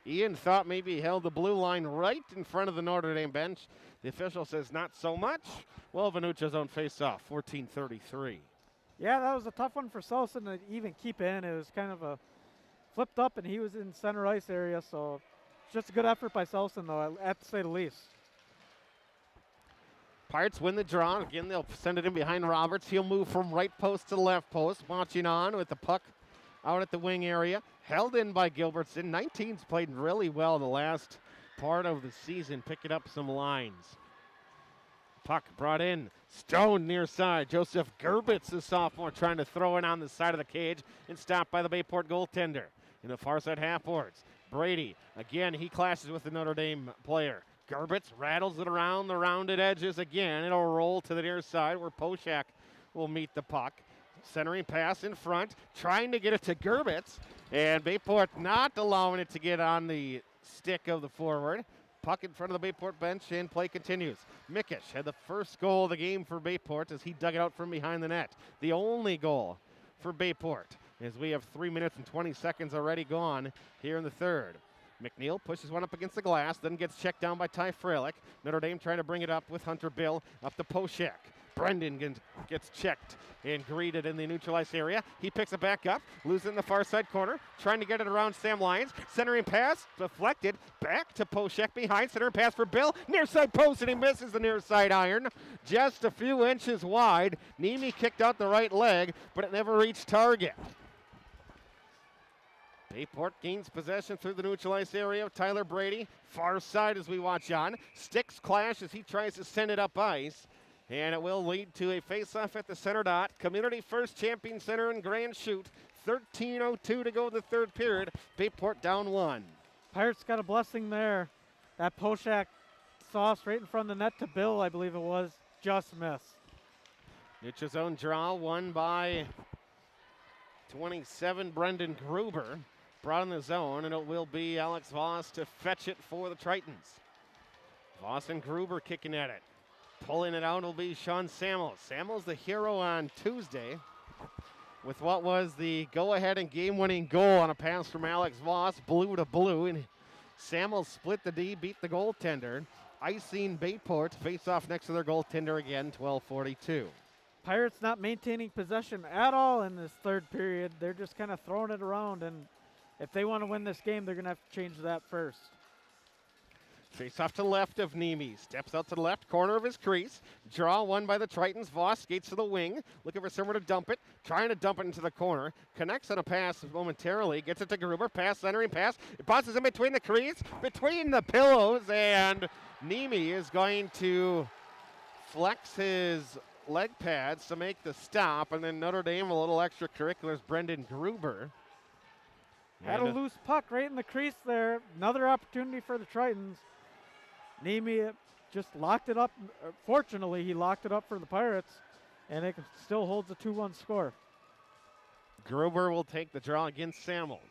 Ian thought maybe he held the blue line right in front of the Notre Dame bench. The official says not so much. Well, Vanucci's own face-off, 14:33. Yeah, that was a tough one for Sellison to even keep in. It was kind of a flipped up, and he was in center ice area, so just a good effort by Sellison, though, I have to say the least. Pirates win the draw. Again, they'll send it in behind Roberts. He'll move from right post to left post, watching on with the puck out at the wing area. Held in by Gilbertson. 19's played really well the last part of the season, picking up some lines. Puck brought in. Stone near side. Joseph Gerbitz, the sophomore, trying to throw it on the side of the cage and stopped by the Bayport goaltender. In the far side half boards. Brady, again, he clashes with the Notre Dame player. Gerbitz rattles it around the rounded edges again. It'll roll to the near side where Poshak will meet the puck. Centering pass in front, trying to get it to Gerbitz. And Bayport not allowing it to get on the stick of the forward. Puck in front of the Bayport bench, and play continues. Mickish had the first goal of the game for Bayport as he dug it out from behind the net. The only goal for Bayport, as we have 3 minutes and 20 seconds already gone here in the third. McNeil pushes one up against the glass, then gets checked down by Ty Freilich. Notre Dame trying to bring it up with Hunter Bill up to Poshak. Brendan gets checked and greeted in the neutralized area. He picks it back up, losing the far side corner, trying to get it around Sam Lyons. Centering pass, deflected, back to Poshek behind. Center pass for Bill, near side post, and he misses the near side iron. Just a few inches wide. Nemi kicked out the right leg, but it never reached target. Bayport gains possession through the neutralized area of Tyler Brady. Far side as we watch on. Sticks clash as he tries to send it up ice. And it will lead to a face-off at the center dot. Community First Champion Center in Grand Chute. 13:02 to go in the third period. Bayport down 1. Pirates got a blessing there. That Poshak sauce right in front of the net to Bill, I believe it was, just missed. Nutcha's own draw won by 27, Brendan Gruber. Brought in the zone, and it will be Alex Voss to fetch it for the Tritons. Voss and Gruber kicking at it. Pulling it out will be Sean Samuels. Samuels the hero on Tuesday with what was the go-ahead and game-winning goal on a pass from Alex Voss, blue to blue. And Samuels split the D, beat the goaltender. Icing Bayport face off next to their goaltender again, 12:42. Pirates not maintaining possession at all in this third period. They're just kind of throwing it around, and if they want to win this game, they're going to have to change that first. Face off to the left of Nemi. Steps out to the left corner of his crease. Draw won by the Tritons. Voss skates to the wing. Looking for somewhere to dump it. Trying to dump it into the corner. Connects on a pass momentarily. Gets it to Gruber. Pass, centering pass. It bounces in between the crease. Between the pillows. And Nemi is going to flex his leg pads to make the stop. And then Notre Dame, a little extracurriculars, Brendan Gruber. Had a loose puck right in the crease there. Another opportunity for the Tritons. Nemi just locked it up. Fortunately, he locked it up for the Pirates, and it still holds a 2-1 score. Gruber will take the draw against Samuels.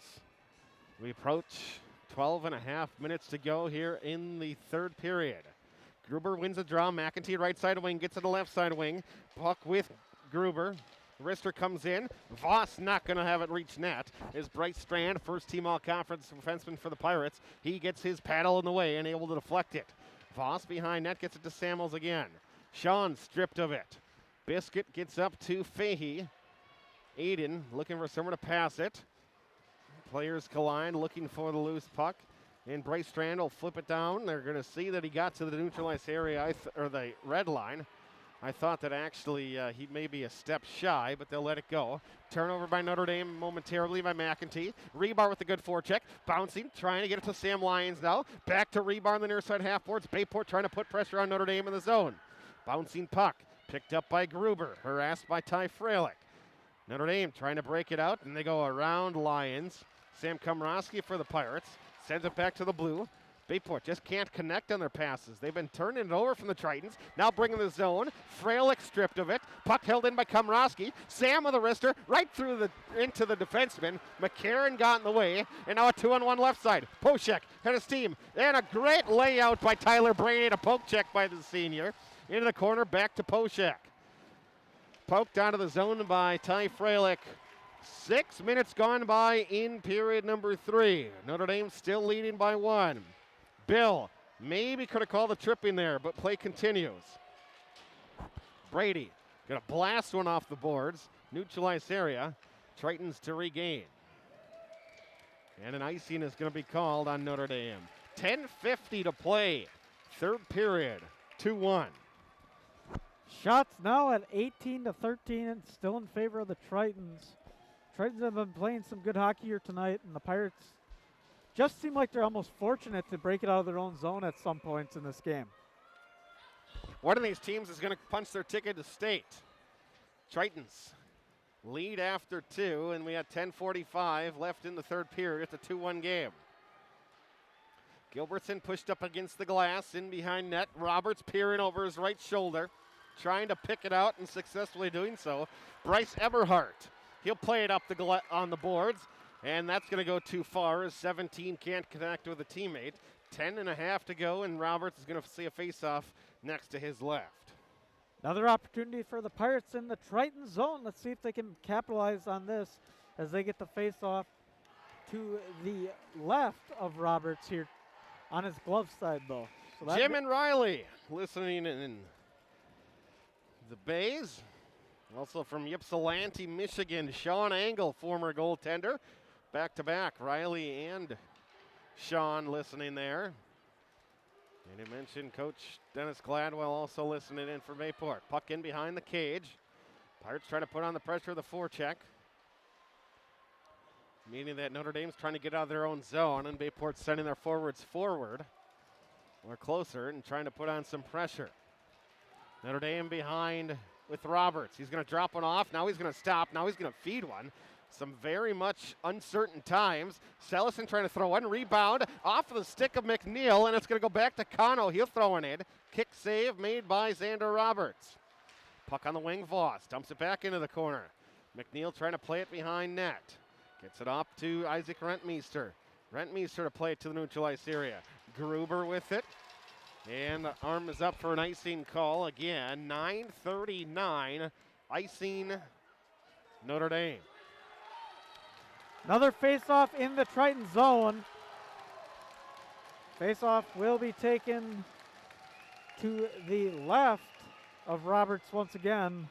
We approach 12 and a half minutes to go here in the third period. Gruber wins the draw. McEntee right side wing, gets to the left side wing. Puck with Gruber. Wrister comes in. Voss not going to have it reach net. Is Bryce Strand, first team all-conference defenseman for the Pirates. He gets his paddle in the way and able to deflect it. Voss behind net gets it to Samuels again. Sean stripped of it. Biscuit gets up to Fahey. Aiden looking for somewhere to pass it. Players collide looking for the loose puck. And Bryce Strand will flip it down. They're going to see that he got to the neutralized area, or the red line. I thought that actually he may be a step shy, but they'll let it go. Turnover by Notre Dame momentarily by McEntee. Rebar with a good forecheck. Bouncing, trying to get it to Sam Lyons now. Back to Rebar on the near side half boards. Bayport trying to put pressure on Notre Dame in the zone. Bouncing puck. Picked up by Gruber. Harassed by Ty Fralick. Notre Dame trying to break it out, and they go around Lyons. Sam Komrosky for the Pirates. Sends it back to the blue. Bayport just can't connect on their passes. They've been turning it over from the Tritons. Now bringing the zone. Fralick stripped of it. Puck held in by Komrosky. Sam with a wrister right through into the defenseman. McCarron got in the way. And now a 2-on-1 left side. Poshek had a steam. And a great layout by Tyler Brady and a poke check by the senior. Into the corner, back to Poshek. Poked out of the zone by Ty Fralick. 6 minutes gone by in period number 3. Notre Dame still leading by 1. Bill maybe could have called the tripping there, but play continues. Brady going to blast one off the boards. Neutralized area. Tritons to regain. And an icing is going to be called on Notre Dame. 10:50 to play. Third period. 2-1. Shots now at 18-13 and still in favor of the Tritons. Tritons have been playing some good hockey here tonight, and the Pirates just seem like they're almost fortunate to break it out of their own zone at some points in this game. One of these teams is going to punch their ticket to state. Tritons lead after 2, and we had 10:45 left in the third period. It's a 2-1 game. Gilbertson pushed up against the glass, in behind net. Roberts peering over his right shoulder, trying to pick it out and successfully doing so. Bryce Eberhardt, he'll play it up on the boards. And that's going to go too far as 17 can't connect with a teammate. 10.5 to go, and Roberts is going to see a face-off next to his left. Another opportunity for the Pirates in the Triton zone. Let's see if they can capitalize on this as they get the face-off to the left of Roberts here on his glove side, though. So Jim and Riley listening in The Bays, also from Ypsilanti, Michigan, Sean Angle, former goaltender. Back-to-back, Riley and Sean listening there. And he mentioned Coach Dennis Gladwell also listening in for Bayport. Puck in behind the cage. Pirates trying to put on the pressure of the forecheck. Meaning that Notre Dame's trying to get out of their own zone, and Bayport's sending their forwards forward or closer and trying to put on some pressure. Notre Dame behind with Roberts. He's going to drop one off. Now he's going to stop. Now he's going to feed one. Some very much uncertain times. Sellison trying to throw one. Rebound off of the stick of McNeil, and it's going to go back to Cano. He'll throw it in. Kick save made by Xander Roberts. Puck on the wing, Voss dumps it back into the corner. McNeil trying to play it behind net. Gets it up to Isaac Rentmeester. Rentmeester to play it to the neutral ice area. Gruber with it. And the arm is up for an icing call again. 9:39, icing Notre Dame. Another face-off in the Triton zone. Face-off will be taken to the left of Roberts once again.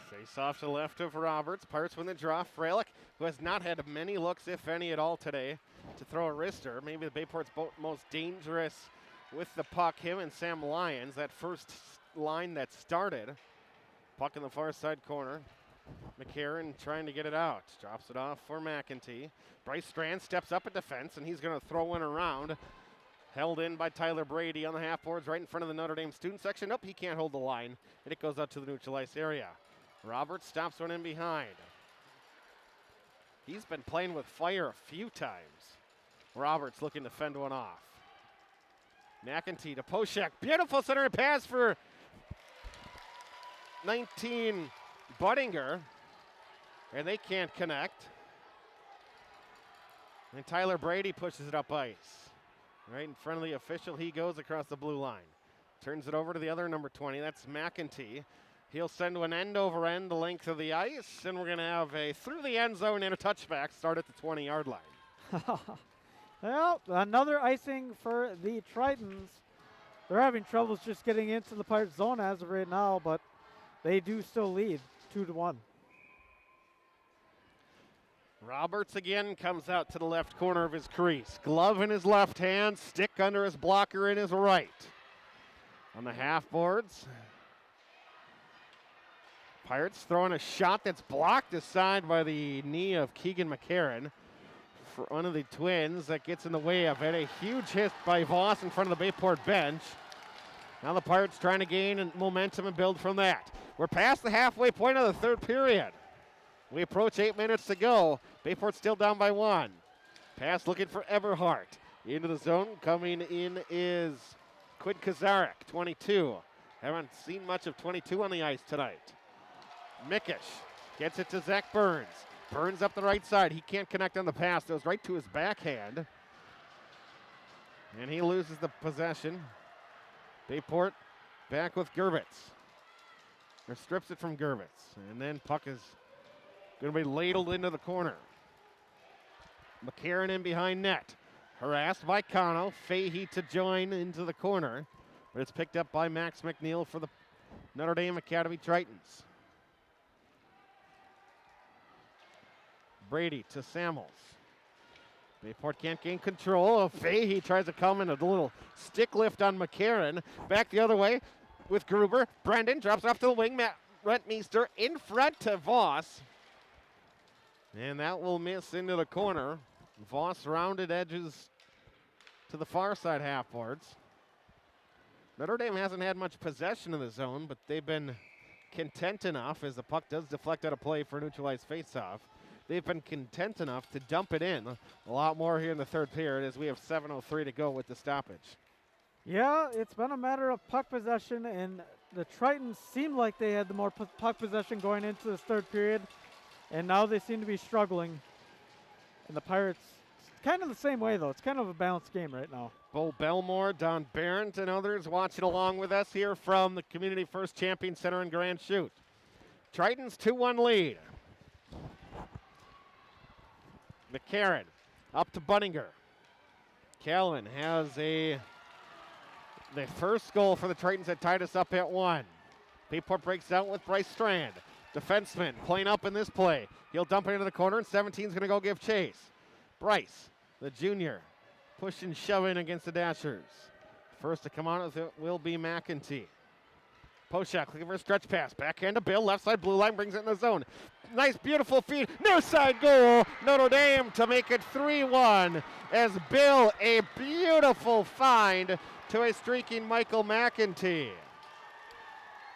Face off to the left of Roberts. Pirates win the draw. Fralick, who has not had many looks, if any at all today, to throw a wrister. Maybe the Bayport's most dangerous with the puck. Him and Sam Lyons, that first line that started. Puck in the far side corner. McCarron trying to get it out. Drops it off for McEntee. Bryce Strand steps up at defense, and he's going to throw one around. Held in by Tyler Brady on the half boards right in front of the Notre Dame student section. Nope, he can't hold the line, and it goes out to the neutral ice area. Roberts stops one in behind. He's been playing with fire a few times. Roberts looking to fend one off. McEntee to Poshak. Beautiful center pass for 19 Budinger. And they can't connect. And Tyler Brady pushes it up ice. Right in front of the official, he goes across the blue line. Turns it over to the other number 20, that's McEntee. He'll send one end over end the length of the ice, and we're going to have a through the end zone and a touchback start at the 20-yard line. Well, another icing for the Tritons. They're having troubles just getting into the Pirates zone as of right now, but they do still lead 2-1. Roberts again comes out to the left corner of his crease. Glove in his left hand, stick under his blocker in his right. On the half boards, Pirates throwing a shot that's blocked aside by the knee of Keegan McCarron. For one of the Twins that gets in the way of it. A huge hit by Voss in front of the Bayport bench. Now the Pirates trying to gain momentum and build from that. We're past the halfway point of the third period. We approach 8 minutes to go. Bayport still down by 1. Pass looking for Everhart. Into the zone. Coming in is Quinn Kazarek, 22. Haven't seen much of 22 on the ice tonight. Mickish gets it to Zach Burns. Burns up the right side. He can't connect on the pass. Goes right to his backhand. And he loses the possession. Bayport back with Gervitz. Or strips it from Gervitz. And then puck is going to be ladled into the corner. McCarron in behind net. Harassed by Cano. Fahey to join into the corner. But it's picked up by Max McNeil for the Notre Dame Academy Tritons. Brady to Samuels. Bayport can't gain control of Fahey. Tries to come in a little stick lift on McCarron. Back the other way with Gruber. Brendan drops off to the wing. Matt Rentmeester in front to Voss. And that will miss into the corner. Voss rounded edges to the far side half boards. Notre Dame hasn't had much possession of the zone, but they've been content enough, as the puck does deflect out of play for a neutralized faceoff. They've been content enough to dump it in. A lot more here in the third period as we have 7:03 to go with the stoppage. Yeah, it's been a matter of puck possession, and the Tritons seemed like they had the more puck possession going into this third period, and now they seem to be struggling. And the Pirates, kind of the same way, though. It's kind of a balanced game right now. Bo Belmore, Don Barrett, and others watching along with us here from the Community First Champion Center in Grand Chute. Tritons 2-1 lead. McCarron up to Budinger. Callan has a The first goal for the Tritons had tied us up at 1. Bayport breaks out with Bryce Strand. Defenseman playing up in this play. He'll dump it into the corner, and 17's going to go give chase. Bryce, the junior, push and shove in against the Dashers. First to come on with it will be McEntee. Poshak looking for a stretch pass. Backhand to Bill. Left side blue line brings it in the zone. Nice, beautiful feed. Near side goal. Notre Dame to make it 3-1 as Bill, a beautiful find to a streaking Michael McEntee.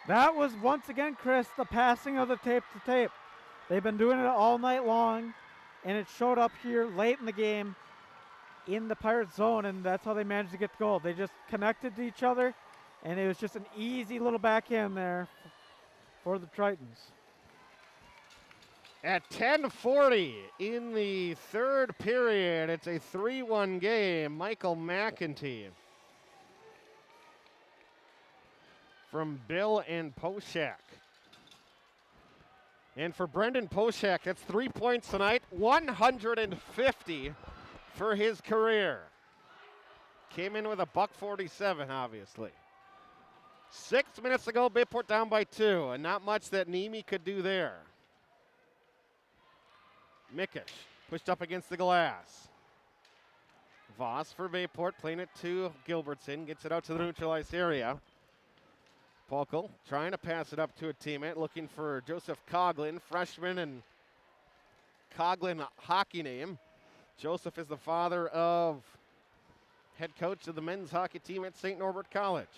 That was once again, Chris, the passing of the tape to tape. They've been doing it all night long, and it showed up here late in the game in the Pirate zone, and that's how they managed to get the goal. They just connected to each other, and it was just an easy little backhand there for the Tritons. At 10:40 in the third period, it's a 3-1 game. Michael McEntee from Bill and Poshak. And for Brendan Poshak, that's 3 points tonight, 150 for his career. Came in with a $147, obviously. 6 minutes ago, Bayport down by 2, and not much that Niemi could do there. Mickish pushed up against the glass. Voss for Bayport, playing it to Gilbertson, gets it out to the neutralized area. Polkel trying to pass it up to a teammate, looking for Joseph Coughlin, freshman and Coughlin hockey name. Joseph is the father of head coach of the men's hockey team at St. Norbert College.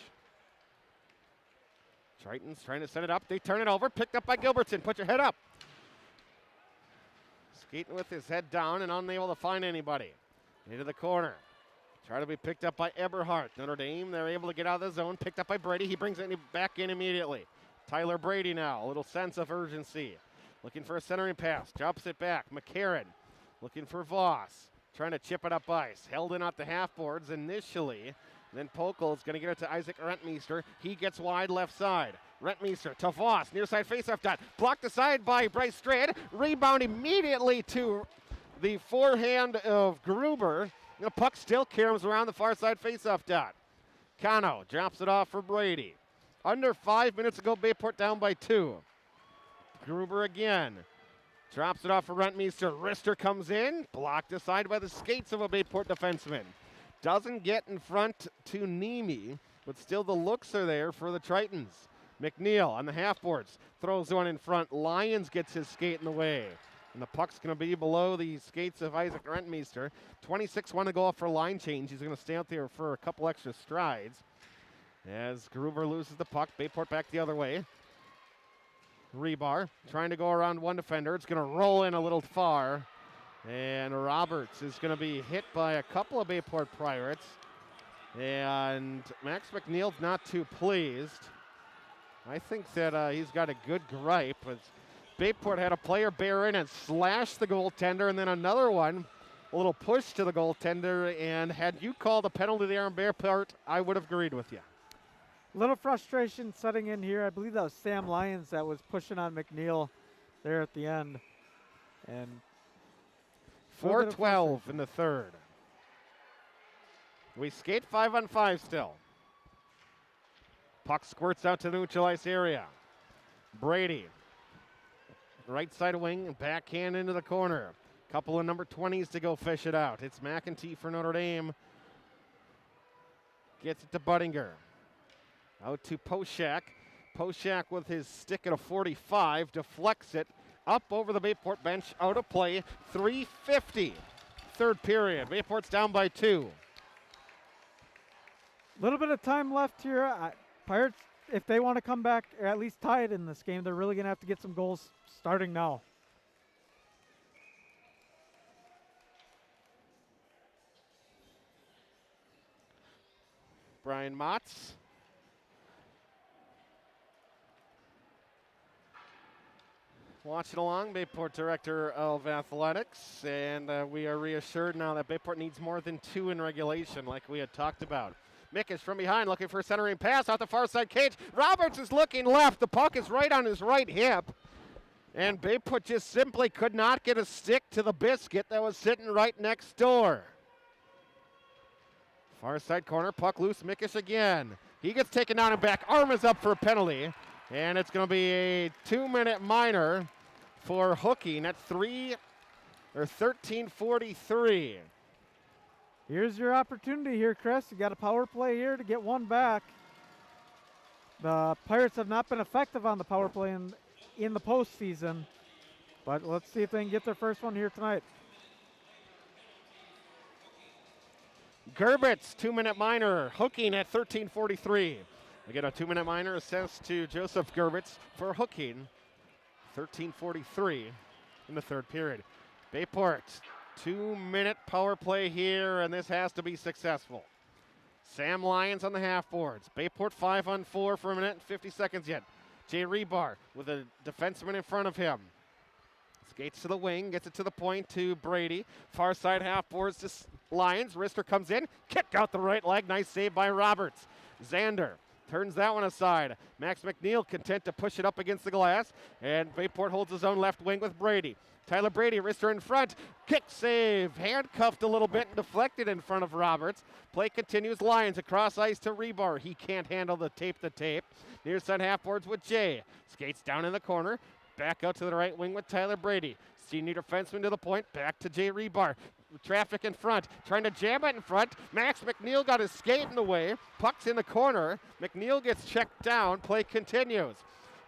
Tritons trying to set it up. They turn it over, picked up by Gilbertson. Put your head up. Skating with his head down and unable to find anybody. Into the corner. Try to be picked up by Eberhardt. Notre Dame, they're able to get out of the zone. Picked up by Brady. He brings it back in immediately. Tyler Brady now. A little sense of urgency. Looking for a centering pass. Drops it back. McCarron looking for Voss. Trying to chip it up ice. Held in at the half boards initially. Then Pokel is going to get it to Isaac Rentmeester. He gets wide left side. Rentmeester to Voss. Near side faceoff dot. Blocked aside by Bryce Strand. Rebound immediately to the forehand of Gruber. The puck still caroms around the far side faceoff dot. Cano drops it off for Brady. Under 5 minutes ago, Bayport down by 2. Gruber again. Drops it off for Rentmeester. Rister comes in. Blocked aside by the skates of a Bayport defenseman. Doesn't get in front to Niemi, but still the looks are there for the Tritons. McNeil on the half boards. Throws one in front. Lyons gets his skate in the way. And the puck's going to be below the skates of Isaac Rentmeester. 26-1 to go off for line change. He's going to stay out there for a couple extra strides. As Gruber loses the puck, Bayport back the other way. Rebar trying to go around one defender. It's going to roll in a little far. And Roberts is going to be hit by a couple of Bayport Pirates. And Max McNeil's not too pleased. I think that he's got a good gripe. Bayport had a player bear in and slash the goaltender, and then another one, a little push to the goaltender, and had you called a penalty there on Bayport, I would have agreed with you. A little frustration setting in here. I believe that was Sam Lyons that was pushing on McNeil there at the end. And 4:12 in the third. We skate 5-on-5 still. Puck squirts out to the neutralized area. Brady. Right side wing, backhand into the corner. Couple of number 20s to go fish it out. It's McEntee for Notre Dame. Gets it to Buttinger. Out to Poshak. Poshak with his stick at a 45. Deflects it up over the Bayport bench. Out of play. 3:50. Third period. Bayport's down by 2. A little bit of time left here. Pirates, if they want to come back or at least tie it in this game, they're really going to have to get some goals starting now. Brian Motz. Watching along, Bayport Director of Athletics, and we are reassured now that Bayport needs more than 2 in regulation, like we had talked about. Mickish from behind looking for a centering pass out the far side cage. Roberts is looking left. The puck is right on his right hip. And Bayport just simply could not get a stick to the biscuit that was sitting right next door. Far side corner, puck loose, Mickish again. He gets taken down and back. Arm is up for a penalty. And it's going to be a 2-minute minor for hooking at 13:43. Here's your opportunity here, Chris. You got a power play here to get one back. The Pirates have not been effective on the power play in the postseason. But let's see if they can get their first one here tonight. Gerbitz, 2-minute minor, hooking at 13:43. Again, a 2-minute minor assessed to Joseph Gerbitz for hooking. 13:43 in the third period. Bayport, 2-minute power play here, and this has to be successful. Sam Lyons on the half boards. Bayport 5-on-4 for a minute and 50 seconds yet. Jay Rebar with a defenseman in front of him. Skates to the wing, gets it to the point to Brady. Far side half boards to Lyons. Rister comes in, kick out the right leg. Nice save by Roberts. Zander turns that one aside. Max McNeil content to push it up against the glass. And Bayport holds his own left wing with Brady. Tyler Brady, Rister in front. Kick save. Handcuffed a little bit and deflected in front of Roberts. Play continues. Lyons across ice to Rebar. He can't handle the tape. Near side half boards with Jay. Skates down in the corner. Back out to the right wing with Tyler Brady. Senior defenseman to the point. Back to Jay Rebar. Traffic in front. Trying to jam it in front. Max McNeil got his skate in the way. Puck's in the corner. McNeil gets checked down. Play continues.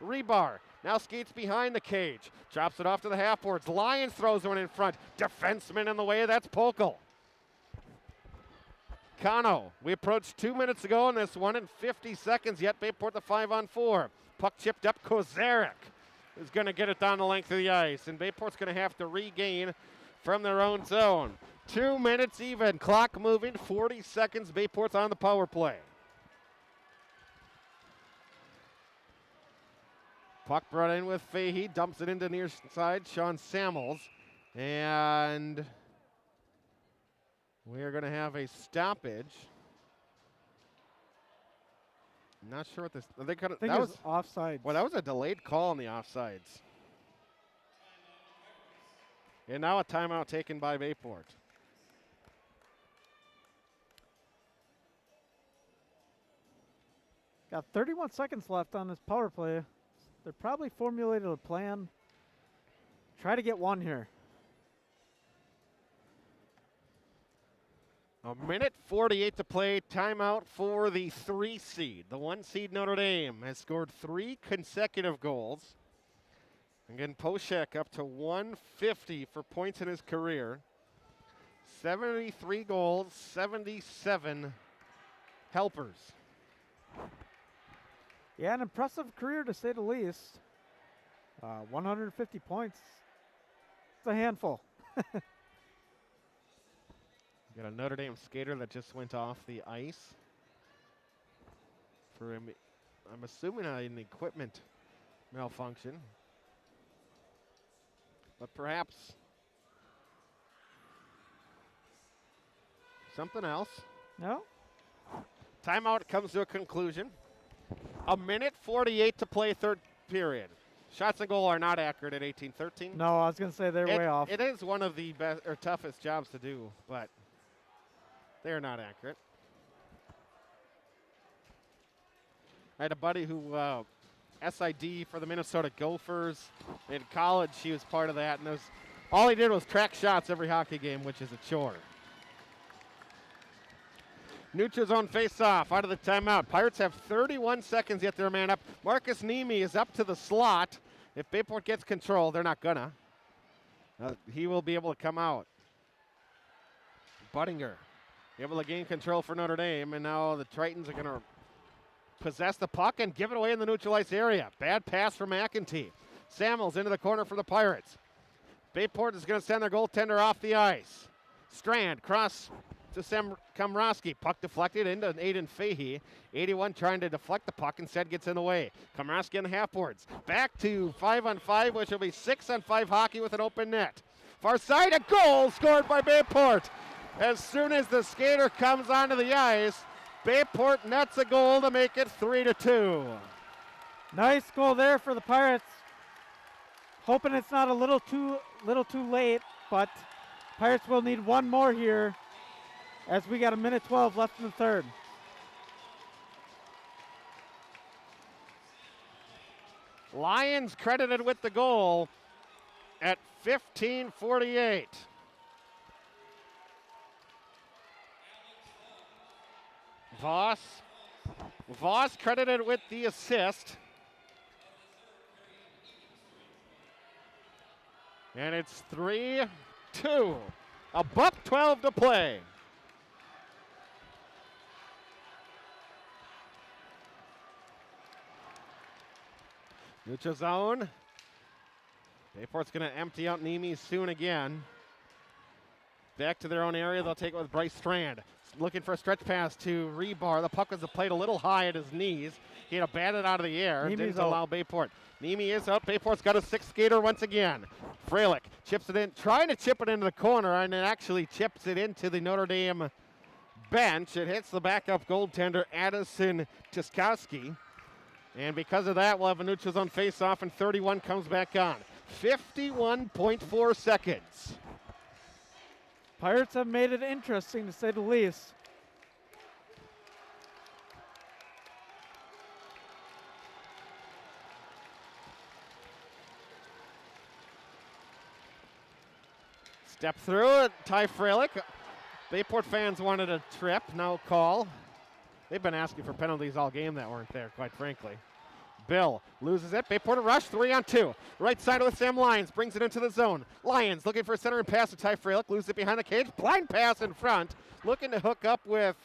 Rebar now skates behind the cage. Drops it off to the half boards. Lyons throws one in front. Defenseman in the way. That's Pokel. Kano. We approached 2 minutes ago in this one and 50 seconds yet. Bayport the 5-on-4. Puck chipped up. Kozarek is going to get it down the length of the ice, and Bayport's going to have to regain from their own zone. 2 minutes even, clock moving, 40 seconds, Bayport's on the power play. Puck brought in with Fahey, dumps it into near side, Sean Samuels, and we are going to have a stoppage. Not sure what this. They could. That was offsides. Well, that was a delayed call on the offsides. And now a timeout taken by Bayport. Got 31 seconds left on this power play. They're probably formulated a plan. Try to get one here. A minute 48 to play. Timeout for the 3 seed. The 1 seed Notre Dame has scored 3 consecutive goals. Again, Poshek up to 150 for points in his career. 73 goals, 77 helpers. Yeah, an impressive career to say the least. 150 points. It's a handful. Got a Notre Dame skater that just went off the ice for him. I'm assuming an equipment malfunction, but perhaps something else. No. Timeout comes to a conclusion. A minute 48 to play, third period. Shots and goal are not accurate at 18-13. No, I was going to say they're way off. It is one of the best or toughest jobs to do, but they're not accurate. I had a buddy who SID for the Minnesota Gophers in college. He was part of that, and all he did was track shots every hockey game, which is a chore. Neutra's on face-off out of the timeout. Pirates have 31 seconds yet their man up. Marcus Niemi is up to the slot. If Bayport gets control, they're not gonna. He will be able to come out. Buttinger able to gain control for Notre Dame, and now the Tritons are going to possess the puck and give it away in the neutral ice area. Bad pass from McEntee. Samuels into the corner for the Pirates. Bayport is going to send their goaltender off the ice. Strand cross to Sam Komrosky. Puck deflected into Aiden Fahey. 81 trying to deflect the puck, instead gets in the way. Komrosky in the half boards. Back to 5-on-5, which will be 6-on-5 hockey with an open net. Far side, a goal scored by Bayport. As soon as the skater comes onto the ice, Bayport nets a goal to make it 3-2. Nice goal there for the Pirates. Hoping it's not a little too late, but Pirates will need one more here as we got a minute 12 left in the third. Lions credited with the goal at 15:48. Voss credited with the assist. And it's 3-2. $1:12 to play. Neutral zone. Bayport's going to empty out Nemi soon again. Back to their own area. They'll take it with Bryce Strand. Looking for a stretch pass to Rebar. The puck was played a little high at his knees. He had to bat it out of the air. Didn't allow Bayport. Nemi is out. Bayport's got a sixth skater once again. Freilich chips it in, trying to chip it into the corner, and it actually chips it into the Notre Dame bench. It hits the backup goaltender, Addison Tiskowski. And because of that, we'll have a neutral zone face-off, and 31 comes back on. 51.4 seconds. Pirates have made it interesting, to say the least. Step through it, Ty Freilich. Bayport fans wanted a trip, no call. They've been asking for penalties all game that weren't there, quite frankly. Bill loses it. Bayport a rush, 3-on-2. Right side with Sam Lyons, brings it into the zone. Lyons looking for a center and pass to Ty Freilich, loses it behind the cage. Blind pass in front, looking to hook up with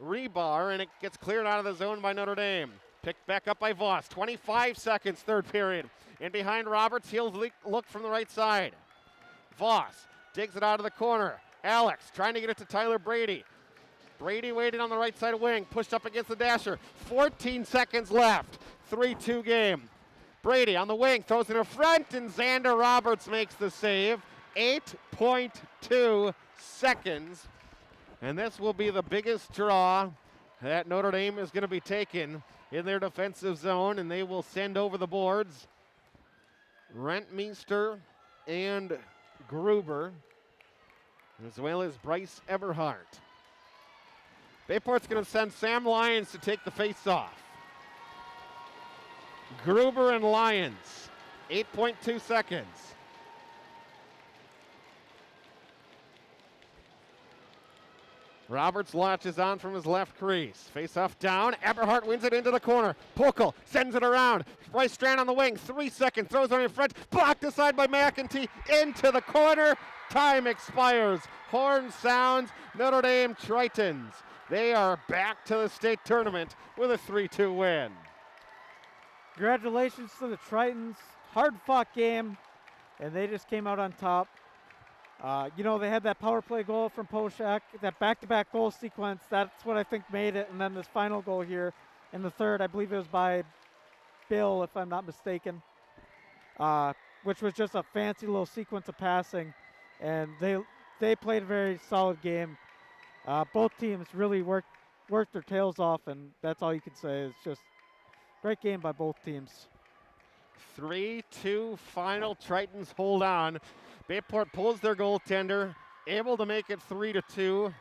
Rebar, and it gets cleared out of the zone by Notre Dame. Picked back up by Voss. 25 seconds, third period. In behind Roberts, he'll look from the right side. Voss digs it out of the corner. Alex trying to get it to Tyler Brady. Brady waiting on the right side wing, pushed up against the dasher. 14 seconds left. 3-2 game. Brady on the wing, throws it in front, and Xander Roberts makes the save. 8.2 seconds. And this will be the biggest draw that Notre Dame is going to be taking in their defensive zone, and they will send over the boards Rentmeester and Gruber, as well as Bryce Eberhardt. Bayport's going to send Sam Lyons to take the face-off. Gruber and Lyons, 8.2 seconds. Roberts launches on from his left crease. Face-off down. Eberhardt wins it into the corner. Pokel sends it around. Bryce Strand on the wing. 3 seconds. Throws it in front. Blocked aside by McEntee. Into the corner. Time expires. Horn sounds. Notre Dame Tritons. They are back to the state tournament with a 3-2 win. Congratulations to the Tritons. Hard-fought game, and they just came out on top. They had that power play goal from Poshak, that back-to-back goal sequence. That's what I think made it. And then this final goal here in the third, I believe it was by Bill, if I'm not mistaken, which was just a fancy little sequence of passing. And they played a very solid game. Both teams really worked their tails off, and that's all you can say. It's just great game by both teams. 3-2 final. Tritons hold on. Bayport pulls their goaltender, able to make it 3-2.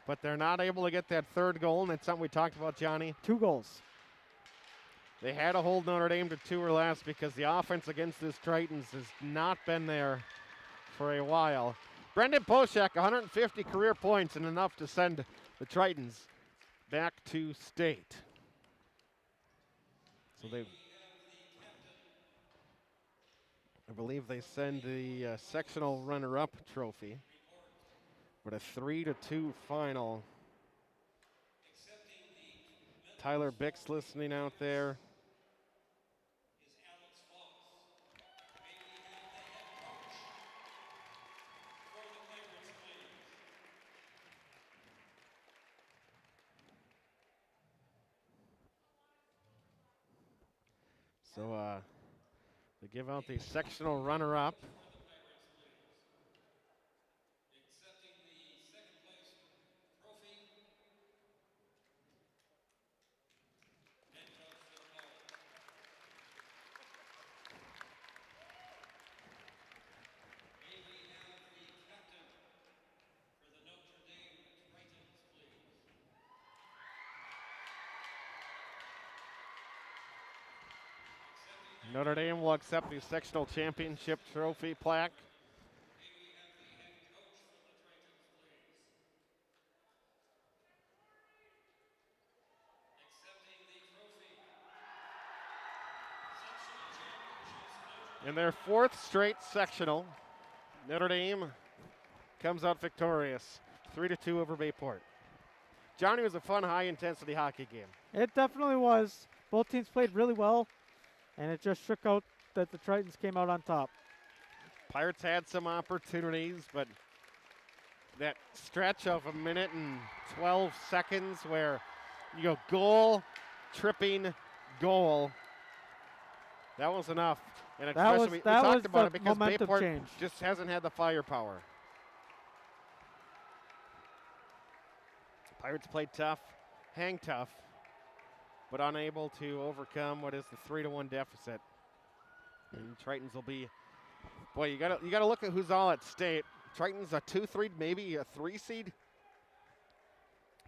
But they're not able to get that third goal, and that's something we talked about, Johnny. 2 goals. They had to hold Notre Dame to 2 or less because the offense against this Tritons has not been there for a while. Brendan Poshak, 150 career points and enough to send the Tritons back to state. So I believe they send the sectional runner-up trophy with a 3-2 final. Tyler Bix listening out there. So they give out the sectional runner-up. Notre Dame will accept the sectional championship trophy plaque. In their 4th straight sectional, Notre Dame comes out victorious, 3-2 over Bayport. Johnny, was a fun, high-intensity hockey game. It definitely was. Both teams played really well, and it just shook out that the Tritons came out on top. Pirates had some opportunities, but that stretch of 1 minute and 12 seconds where you go goal, tripping, goal, that was enough. And especially we talked about it because Bayport just hasn't had the firepower. Pirates played tough, hang tough, but unable to overcome what is the 3-1 deficit. And Tritons will be, boy, you gotta look at who's all at state. Tritons a 2-3, maybe a 3 seed.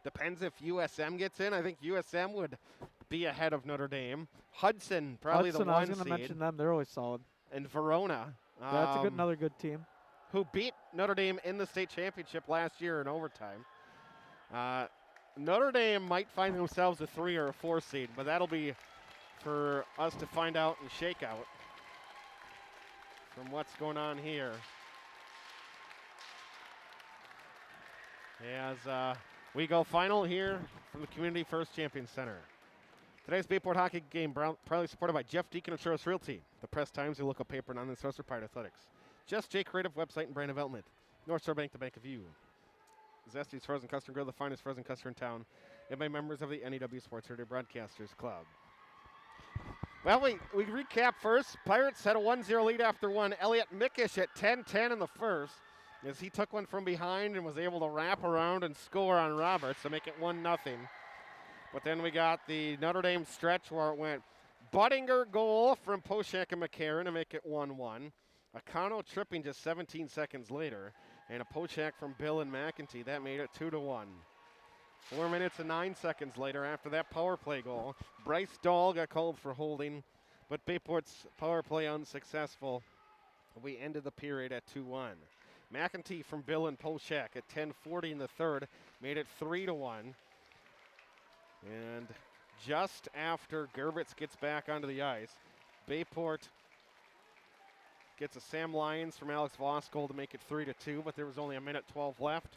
Depends if USM gets in. I think USM would be ahead of Notre Dame. Hudson probably the 1 seed. I was going to mention them. They're always solid. And Verona. That's another good team. Who beat Notre Dame in the state championship last year in overtime. Notre Dame might find themselves a 3 or a 4 seed, but that'll be for us to find out and shake out from what's going on here. As we go final here from the Community First Champions Center. Today's Bayport hockey game proudly supported by Jeff Deacon of Shores Realty, the Press Times, your local paper, and online source for Pirate Athletics. Just J Creative website and brand development. North Shore Bank, the bank of you. Zesty's Frozen Custard Grill, the finest frozen custard in town, and by members of the NEW Sports Radio Broadcasters Club. Well, we recap first. Pirates had a 1-0 lead after one. Elliot Mickish at 10-10 in the first, as he took one from behind and was able to wrap around and score on Roberts to make it 1-0. But then we got the Notre Dame stretch where it went Buttinger goal from Poshak and McCarron to make it 1-1. Akano tripping just 17 seconds later. And a Pochak from Bill and McEntee. That made it 2-1. 4 minutes and 9 seconds later, after that power play goal, Bryce Dahl got called for holding, but Bayport's power play unsuccessful. We ended the period at 2-1. McEntee from Bill and Pochak at 10:40 in the third made it 3-1. And just after Gerbitz gets back onto the ice, Bayport gets a Sam Lyons from Alex Voss goal to make it 3-2, but there was only 1:12 left.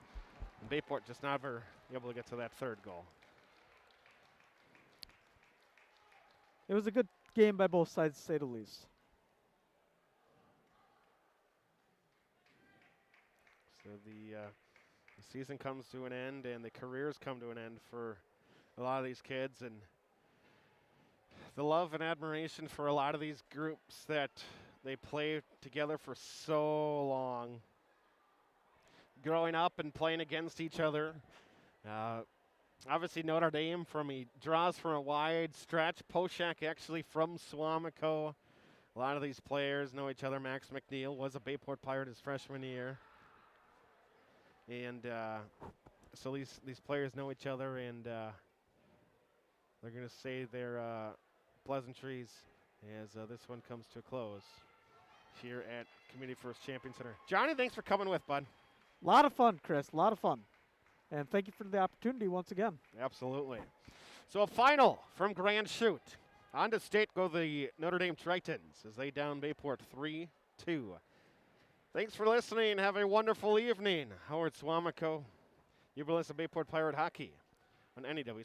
And Bayport just never able to get to that third goal. It was a good game by both sides, to say the least. So the season comes to an end, and the careers come to an end for a lot of these kids, and the love and admiration for a lot of these groups that they play together for so long, growing up and playing against each other. Obviously Notre Dame draws from a wide stretch. Poshak actually from Swamico. A lot of these players know each other. Max McNeil was a Bayport Pirate his freshman year. And so these players know each other, and they're going to say their pleasantries as this one comes to a close here at Community First Champion Center. Johnny, thanks for coming with, bud. A lot of fun, Chris. A lot of fun. And thank you for the opportunity once again. Absolutely. So a final from Grand Chute. On to state go the Notre Dame Tritons as they down Bayport 3-2. Thanks for listening. Have a wonderful evening. Howard Swamico. You've been listening to Bayport Pirate Hockey on NEW.